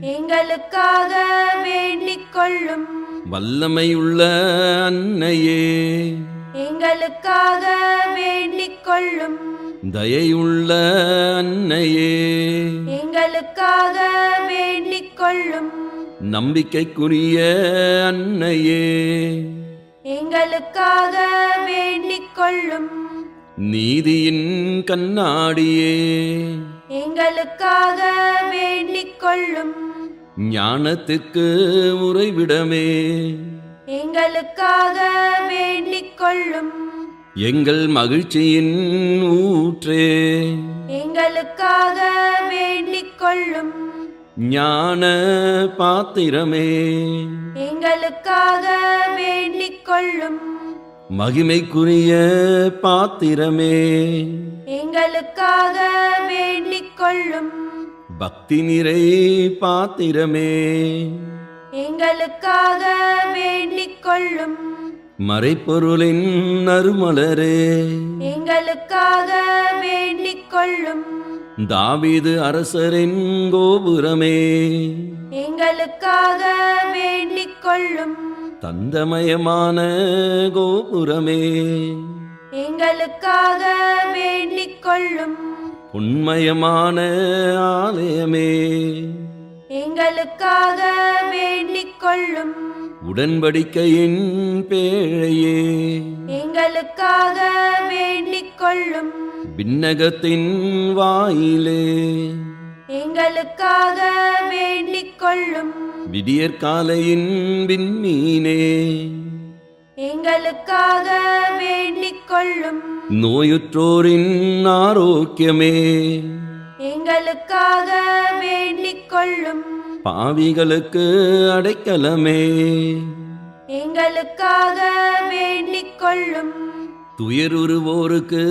எங்களுக்காக வேண்டிக் கொள்ளும். வல்லமையுள்ள அன்னையே, எங்களுக்காக வேண்டிக் கொள்ளும். தயையுள்ள அன்னையே, எங்களுக்காக வேண்டிக் கொள்ளும். நம்பிக்கைக்குரிய அன்னையே, எங்களுக்காக வேண்டிக் கொள்ளும். நீதியின் கண்ணாடியே, எங்களுக்காக வேண்டிக் கொள்ளும். ஞானத்திற்கு உறைவிடமே, எங்களுக்காக வேண்டிக் கொள்ளும். எங்கள் மகிழ்ச்சியின் ஊற்றே, எங்களுக்காக வேண்டிக் கொள்ளும். ஞான பாத்திரமே, எங்களுக்காக வேண்டிக் கொள்ளும். மகிமைக்குரிய பாத்திரமே, எங்களுக்காக வேண்டிக் கொள்ளும். பக்தி நிறை பாத்திரமே, எங்களுக்காக வேண்டிக் கொள்ளும். மறைப்பொருளின் நறுமலரே, எங்களுக்காக வேண்டிக் கொள்ளும். தாவீது அரசரின் கோபுரமே, எங்களுக்காக வேண்டிக் கொள்ளும். தந்தமயமான கோபுரமே, எங்களுக்காக வேண்டிக் கொள்ளும். உண்மயமான ஆலயமே, எங்களுக்காக வேண்டிக் கொள்ளும். உடன்படிக்கையின் பேழையே, எங்களுக்காக வேண்டிக் கொள்ளும். விண்ணகத்தின் வாயிலே, எங்களுக்காக வேண்டிக் கொள்ளும். விடியற்காலையின் விண்மீனே, எங்களுக்காக வேண்டிக் கொள்ளும். நோயுற்றோரின் ஆரோக்கியமே, எங்களுக்காக வேண்டிக் கொள்ளும். பாவிகளுக்கு அடைக்கலமே, எங்களுக்காக வேண்டிக் கொள்ளும். துயருருவோருக்கு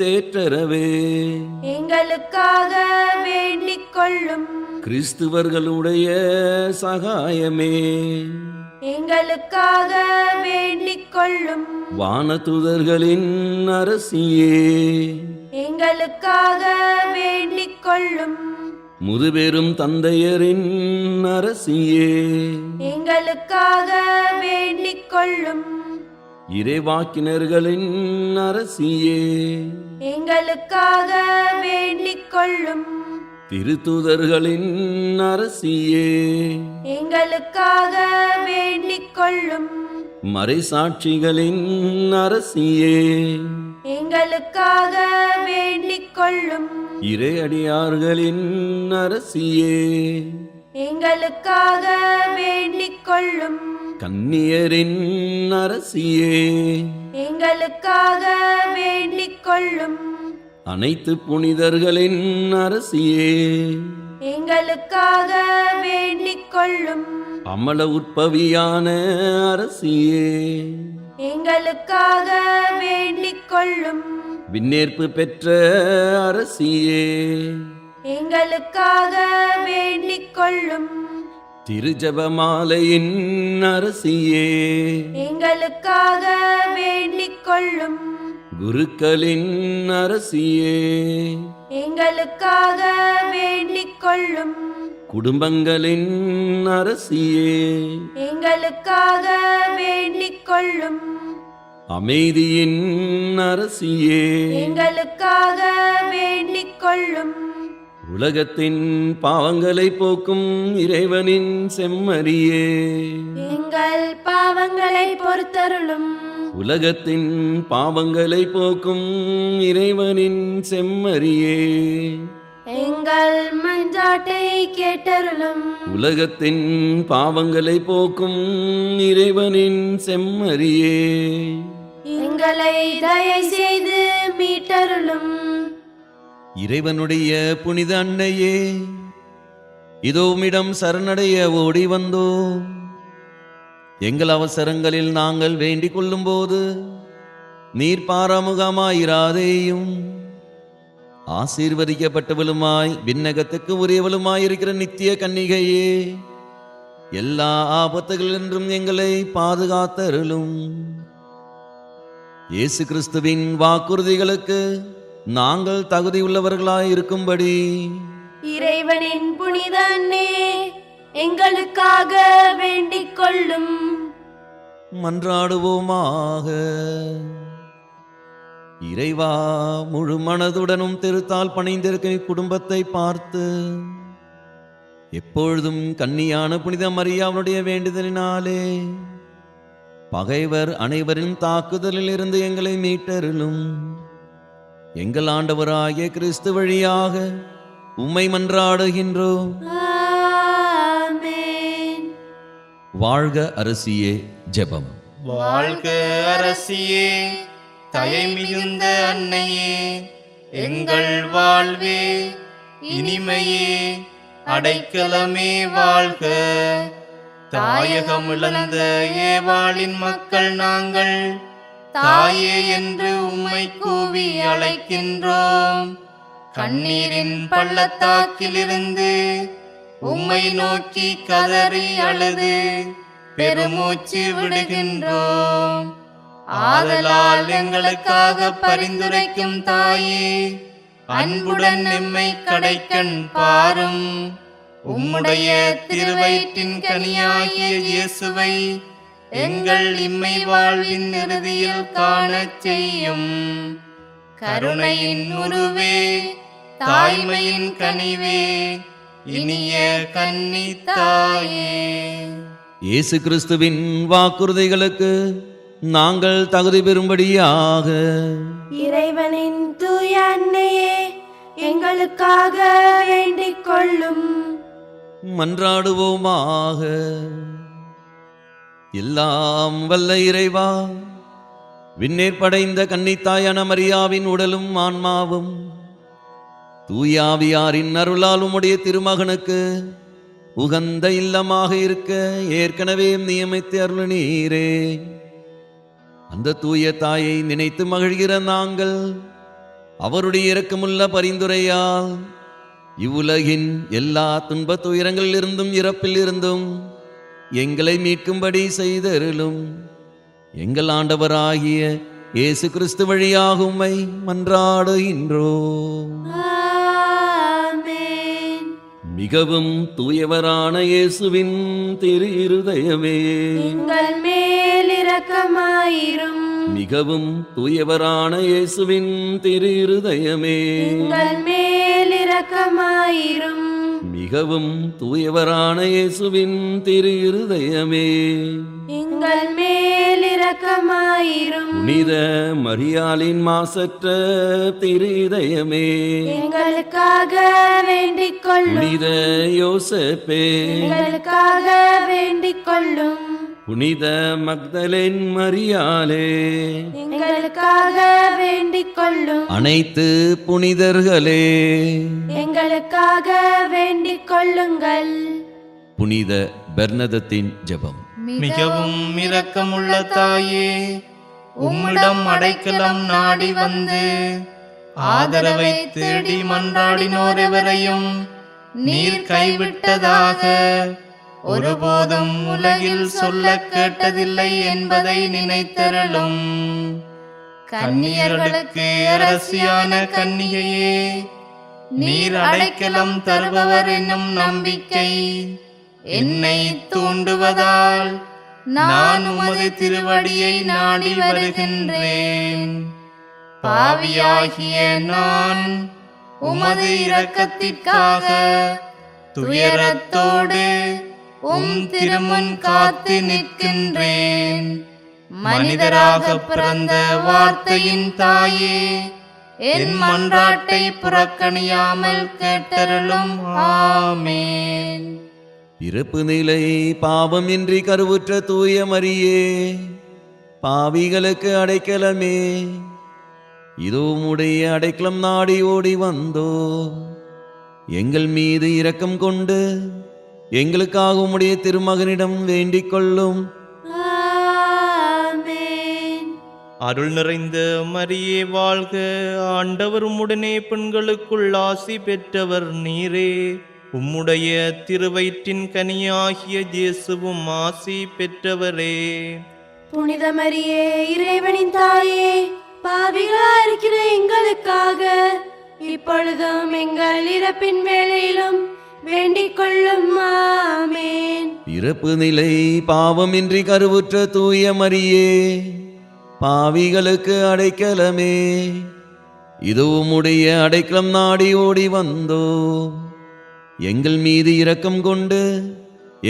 தேற்றரவே, எங்களுக்காக வேண்டிக் கொள்ளும். கிறிஸ்துவர்களுடைய சகாயமே, எங்களுக்காக வேண்டிக் கொள்ளும். வானதூதர்களின் அரசியே, எங்களுக்காக வேண்டிக் கொள்ளும். முதுபெரும் தந்தையரின் அரசியே, எங்களுக்காக வேண்டிக் கொள்ளும். இறைவாக்கினர்களின் அரசியே, எங்களுக்காக வேண்டிக் கொள்ளும். திருத்தூதர்களின் அரசியே, எங்களுக்காக வேண்டிக் கொள்ளும். மறைசாட்சிகளின் அரசியே, எங்களுக்காக வேண்டிக் கொள்ளும். இறையடியார்களின் அரசியே, எங்களுக்காக வேண்டிக் கொள்ளும். கன்னியரின் அரசியே, எங்களுக்காக வேண்டிக் கொள்ளும். அனைத்து புனிதர்களின் அரசியே, எங்களுக்காக வேண்டிக் கொள்ளும். அமல உற்பவியான அரசியே, எங்களுக்காக வேண்டிக் கொள்ளும். விண்ணேற்பு பெற்ற அரசியே, எங்களுக்காக வேண்டிக் கொள்ளும். திருஜபமாலையின் அரசியே, எங்களுக்காக வேண்டிக் கொள்ளும். குருக்களின் அரசியே, எங்களுக்காக வேண்டிக் கொள்ளும். குடும்பங்களின் அரசியே, எங்களுக்காக வேண்டிக் கொள்ளும். அமைதியின் அரசியே, எங்களுக்காக வேண்டிக் கொள்ளும். உலகத்தின் பாவங்களை போக்கும் இறைவனின் செம்மறியே, எங்கள் பாவங்களை பொறுத்தருளும். உலகத்தின் பாவங்களை போக்கும் இறைவனின் செம்மறியே, எங்கள் மன்றாட்டை கேட்டருளும். உலகத்தின் பாவங்களை போக்கும் இறைவனின் செம்மறியே, எங்களை தயை செய்து மீட்டருளும். இறைவனுடைய புனித அன்னையே, இதோ உம்மிடம் சரணடைய ஓடி வந்தோ. எங்கள் அவசரங்களில் நாங்கள் வேண்டிக் கொள்ளும்போது நீர் பாராமுகமாயிராதேயும். ஆசீர்வதிக்கப்பட்டவளுமாய் விண்ணகத்துக்கு உரியவளுமாயிருக்கிற நித்திய கன்னிகையே, எல்லா ஆபத்துகளினின்றும் எங்களை பாதுகாத்தருளும். இயேசு கிறிஸ்துவின் வாக்குறுதிகளுக்கு நாங்கள் தகுதியுள்ளவர்களாய் இருக்கும்படி இறைவனின் புனித அன்னை எங்களுக்காக வேண்டிக் கொள்ளும். மன்றாடுவோமாக. இறைவா, முழு மனதுடனும் திருத்தால் பணிந்திருக்கும் குடும்பத்தை பார்த்து எப்பொழுதும் கன்னியான புனித மரியாவுடைய வேண்டுதலினாலே பகைவர் அனைவரின் தாக்குதலில் இருந்து எங்களை மீட்டருளும். எங்கள் ஆண்டவராகிய கிறிஸ்து வழியாக உம்மை மன்றாடுகின்றோம். ஆமென். வாழ்க அரசியே. ஜெபம். வாழ்க அரசியே, தயை மிகுந்த அன்னையே, எங்கள் வாழ்வே, இனிமையே, அடைக்கலமே வாழ்க. தாயகமிழந்த ஏவாளின் மக்கள் நாங்கள், தாயே என்று உம்மை கூவி அழைக்கின்றோம். கண்ணீரின் பள்ளத்தாக்கிலிருந்து உம்மை நோக்கி கதறி அழுது பெருமூச்சு விடுகின்றோம். ஆதலால் எங்களுக்காக பரிந்துரைக்கும் தாயே, அன்புடன் எம்மை கடைக்கண் பாரும். உம்முடைய திருவயிற்றின் கனியாகிய இயேசுவை எங்கள் இம்மை வாழ்வின் இறுதியில் காணச் செய்யும். கருணையின் உருவே, தாய்மையின் கனிவே, இனிய கன்னி தாயே. இயேசு கிறிஸ்துவின் வாக்குறுதிகளுக்கு நாங்கள் தகுதி பெறும்படியாக இறைவனின் தூய அன்னையே எங்களுக்காக வேண்டிக் கொள்ளும். மன்றாடுவோமாக. எல்லாம் வல்ல இறைவா, விண்ணேற் படைந்த கன்னித்தாயான மரியாவின் உடலும் ஆன்மாவும் தூயாவியாரின் அருளால் உம்முடைய திருமகனுக்கு உகந்த இல்லமாக இருக்க ஏற்கனவே நியமித்து அருளினீரே. அந்த தூய தாயை நினைத்து மகிழ்கிற நாங்கள் அவருடைய இரக்கமுள்ள பரிந்துரையால் இவ்வுலகின் எல்லா துன்பத் துயரங்களிலிருந்தும் இறப்பில் இருந்தும் எங்களை மீட்கும்படி செய்தருளும். எங்கள் ஆண்டவராகிய இயேசு கிறிஸ்து வழியாக உம்மை மன்றாடுகின்றோம். ஆமென். மிகவும் தூயவரான இயேசுவின் திரு இருதயமே, எங்கள் மேல் இரக்கமாயிரும். மிகவும் தூயவரான இயேசுவின் திரு இருதயமே, எங்கள் மேல் இரக்கமாயிரும். மிகவும் தூயவரான இயேசுவின் திரு இருதயமே, எங்கள் மேல் இரக்கமாயிரும். புனித மரியாளின் மாசற்ற திரு இதயமே, எங்களுக்காக வேண்டிக் கொள்ளும். புனித யோசேப்பே, எங்களுக்காக வேண்டிக் கொள்ளும். புனித மக்தலேன் மரியாளே, எங்களுக்காக வேண்டிக் கொள்ளும். அனைத்து புனிதர்களே, எங்களுக்காக வேண்டிக் கொள்ளுங்கள். புனித பெர்னதத்தின் ஜெபம். மிகவும் இரக்கமுள்ள தாயே, உம்மிடம் அடைக்கலம் நாடி வந்து ஆதரவை தேடி மன்றாடினோர் எவரையும் நீர் கைவிட்டதாக ஒருபோதும் உலகில் சொல்ல கேட்டதில்லை என்பதை நினைத்தருளும். கன்னியர்களுக்கு அரசியான கன்னிகையே, நீர் அடைக்கலம் தருபவர் என்னும் நம்பிக்கை என்னை தூண்டுவதால் நான் உமது திருவடியை நாடி வருகின்றேன். பாவியாகிய நான் உமது இரக்கத்திற்காக துயரத்தோடு உம் திருமுன் காத்து நிற்கின்றேன். மனிதராக பிறந்த வார்த்தையின் தாயே, என் மன்றாட்டை புறக்கணியாமல் கேட்டருளும். ஆமென். பிறப்பு நிலை பாவமின்றி கருவுற்ற தூய மரியே, பாவிகளுக்கு அடைக்கலமே, இதோ உம்முடைய அடைக்கலம் நாடி ஓடி வந்தோ. எங்கள் மீது இரக்கம் கொண்டு எங்களுக்காக உம்முடைய திருமகனிடம் வேண்டிக் கொள்ளும். ஆமென். அருள் நிறைந்த மரியே வாழ்க, ஆண்டவர் உம்முடனே பெண்களுக்குள் ஆசி பெற்றவர் நீரே. உம்முடைய திருவயிற்றின் கனியாகிய இயேசுவும் ஆசி பெற்றவரே. புனித மரியே, இறைவனின் தாயே, பாவிகளா இருக்கிற எங்களுக்காக இப்பொழுதும் எங்கள் இறப்பின் வேளையிலும் வேண்டிக் கொள்ளும். ஆமென். பிறப்பு நிலை பாவமின்றி கருவுற்ற தூய மரியே, பாவிகளுக்கு அடைக்கலமே, இதோ உம்முடைய அடைக்கலம் நாடி ஓடி வந்தோ. எங்கள் மீது இரக்கம் கொண்டு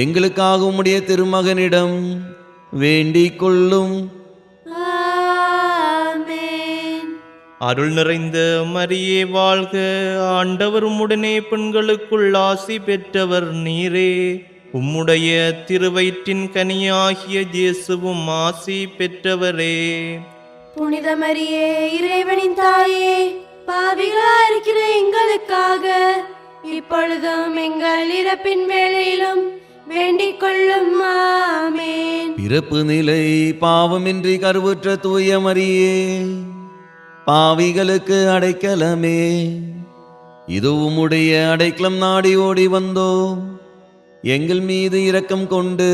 எங்களுக்காக உம்முடைய திருமகனிடம் வேண்டிக் கொள்ளும். ஆமென். அருள் நிறைந்த மரியே வாழ்க, ஆண்டவர் உம்முடனே பெண்களுக்குள் ஆசி பெற்றவர் நீரே. உம்முடைய திருவயிற்றின் கனியாகிய இயேசுவும் ஆசி பெற்றவரே. புனித மரியே, இறைவனின் தாயே, பாவிகளா இருக்கிற எங்களுக்காக இப்பொழுதும் எங்கள் இறப்பின் வேளையிலும் வேண்டிக் கொள்ளும். ஆமென். பிறப்பு நிலை பாவமின்றி கருவுற்ற தூய மரியே, பாவிகளுக்கு அடைக்கலமே, இதோ உம்முடைய அடைக்கலம் நாடி ஓடி வந்தோ. எங்கள் மீது இரக்கம் கொண்டு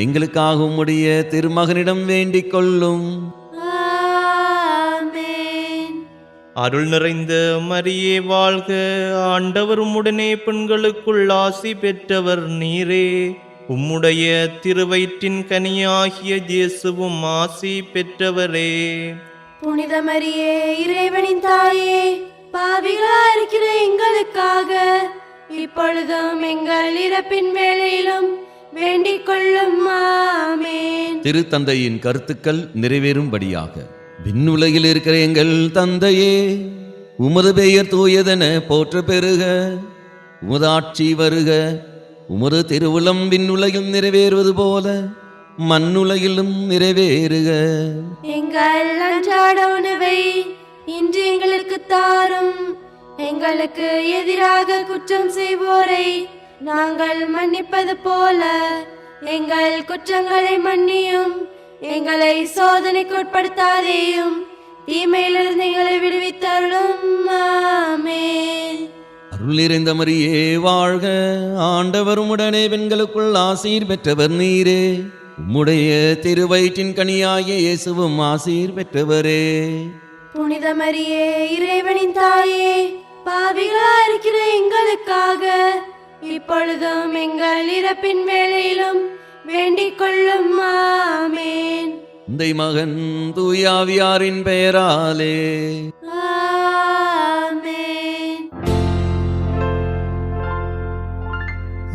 எங்களுக்காக உம்முடைய திருமகனிடம் வேண்டிக் கொள்ளும். ஆமென். அருள் நிறைந்த மரியே வாழ்க, ஆண்டவர் உம்முடனே பெண்களுக்குள் ஆசி பெற்றவர் நீரே. உம்முடைய திருவயிற்றின் கனியாகிய இயேசுவும் ஆசி பெற்றவரே. புனித மரியே, இறைவனின் தாயே, பாவிகளா இருக்கிற எங்களுக்காக இப்பொழுதும் எங்கள் இறப்பின் வேளையிலும் வேண்டிக் கொள்ளும். ஆமென். திருத்தந்தையின் கருத்துக்கள் நிறைவேறும்படியாக, விண்ணுலகில் இருக்கிற எங்கள் தந்தையே, உமது பெயர் தூயதென போற்ற பெறுக, உமது ஆட்சி வருக, உமது திருவுளம் விண்ணுலகில் நிறைவேறுவது போல மண்ணுலகிலும் நிறைவேறுக. எங்கள் அன்றாட உணவை இன்று எங்களுக்கு தாரும். எங்களுக்கு எதிராக குற்றம் செய்வோரை நாங்கள் மன்னிப்பது போல எங்கள் குற்றங்களை மன்னியும். எங்களை சோதனைக்கு உட்படுத்தாதேயும், தீமையிலிருந்து எங்களை விடுவித்தருளும். ஆமென். அருள் நிறைந்த மரியே வாழ்க, ஆண்டவர் உம்முடனே பெண்களுக்குள் ஆசீர் பெற்றவர் நீரே. உம்முடைய திருவயிற்றின் கனியாகிய இயேசுவும் ஆசீர் பெற்றவரே. புனித மரியே, இறைவனின் தாயே, பாவிகளா இருக்கிற எங்களுக்காக இப்பொழுதும் எங்கள் இறப்பின் வேளையிலும் வேண்டிக் கொள்ளும். ஆமென். தந்தை மகன் தூயாவியாரின் பெயராலே. ஆமென்.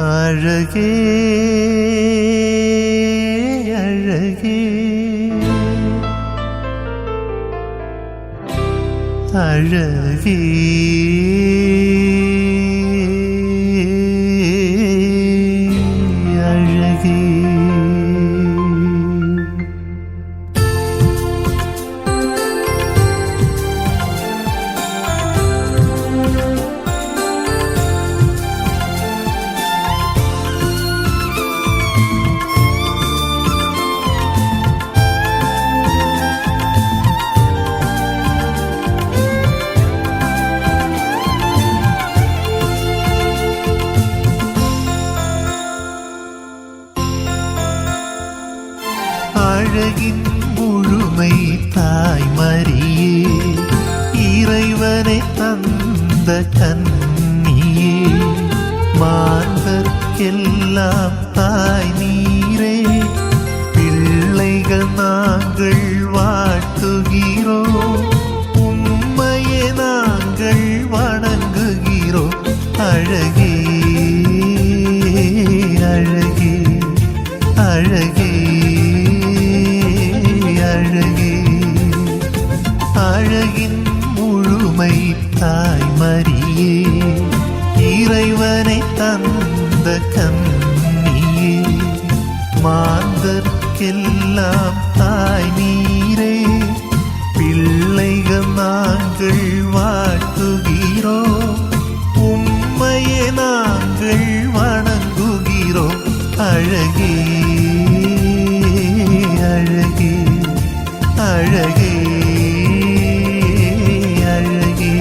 அழகே அழகே அழகே அழகே. அழகின் முழுமை தாய் மரியே, இறைவனை தந்த கன்னியே, மாந்தர்க்கெல்லாம் தாய் நீரே. பிள்ளைகள் நாங்கள் வாழ்த்துகிறோம், உம்மையே நாங்கள் வணங்குகிறோம். அழகே அழகே அழகே அழகே. அழகின் முழுமை தாய் மரியே, இறைவனை தந்த கன்னியே, மாந்தர்க்கெல்லாம் தாய் நீரே. பிள்ளைகள் நாங்கள் வாழ்த்துகிறோம், உம்மையே நாங்கள் வணங்குகிறோம். அழகே அழகே அழகே அழகே.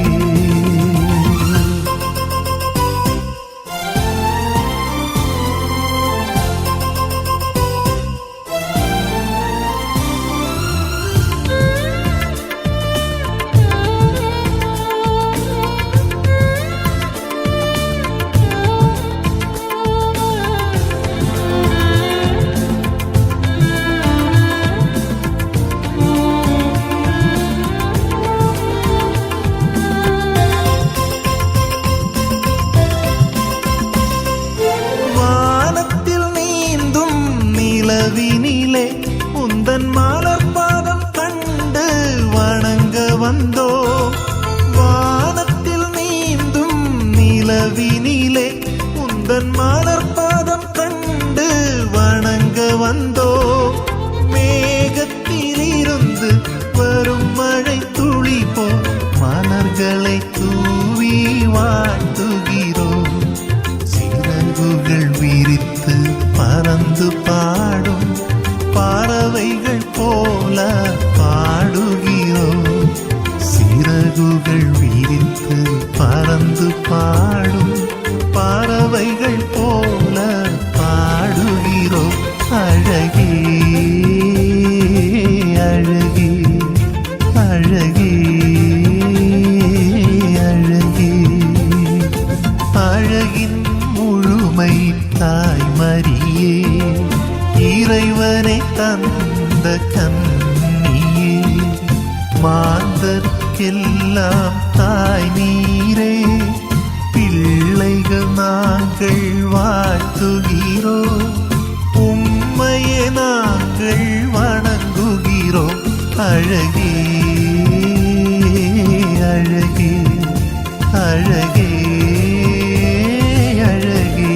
நிலவினிலே உந்தன் மலர் பாதம் கண்டு வணங்க வந்தோ. வானத்தில் நீந்தும் நிலவினிலே உந்தன் மலர் பாதம் கண்டு வணங்க வந்தோ. மேகத்தில் இருந்து வரும் மழை துளி போல் மலர்களை தூவி வாழ்த்துகிறோம். சிறகுகள் விரித்து பறந்து பாடும் பறவைகள் போல பாடுகிறோம். சிறகுகள் விரித்து பறந்து பாடும் பறவைகள் போல பாடுகிறோம். அழகே அழகே அழகே அழகே. அழகின் முழுமை தாய் மரியே, இறைவனை தந்த கன்னியே, மாந்தர்க்கெல்லாம் தாய் நீரே. பிள்ளைகள் நாங்கள் வாழ்த்துகிறோம், உம்மையே நாங்கள் வணங்குகிறோம். அழகே அழகே அழகே அழகே.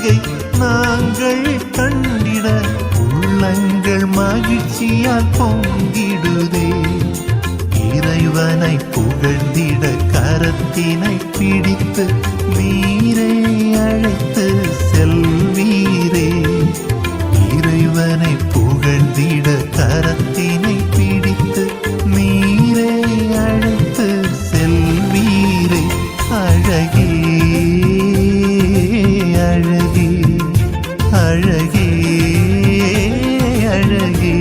ரட்சிகை நாங்கள் கண்டிட உள்ளங்கள் மகிழ்ச்சியால் பொங்கிடுதே. இறைவனை புகழ்ந்திட கரத்தினை பிடித்து நீரே அழைத்து செல்வீரே. இறைவனை புகழ்ந்திட கரத்தினை பிடித்து நீரே அழைத்து செல்வீரே. அழகே அழகே அழகே அழகே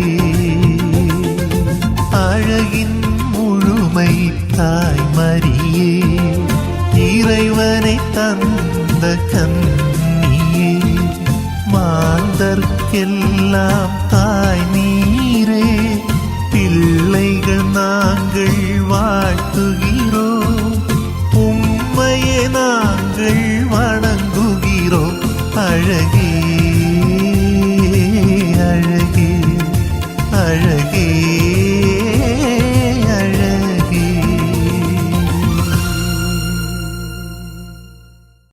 அழகின் முழுமை தாய் மரியே, இறைவனை தந்த கன்னியே. மாந்தர்க்கெல்லாம் தாய் நீரே, பிள்ளைகள் நாங்கள் வாழ்த்துகிறோம், உம்மையே நாங்கள்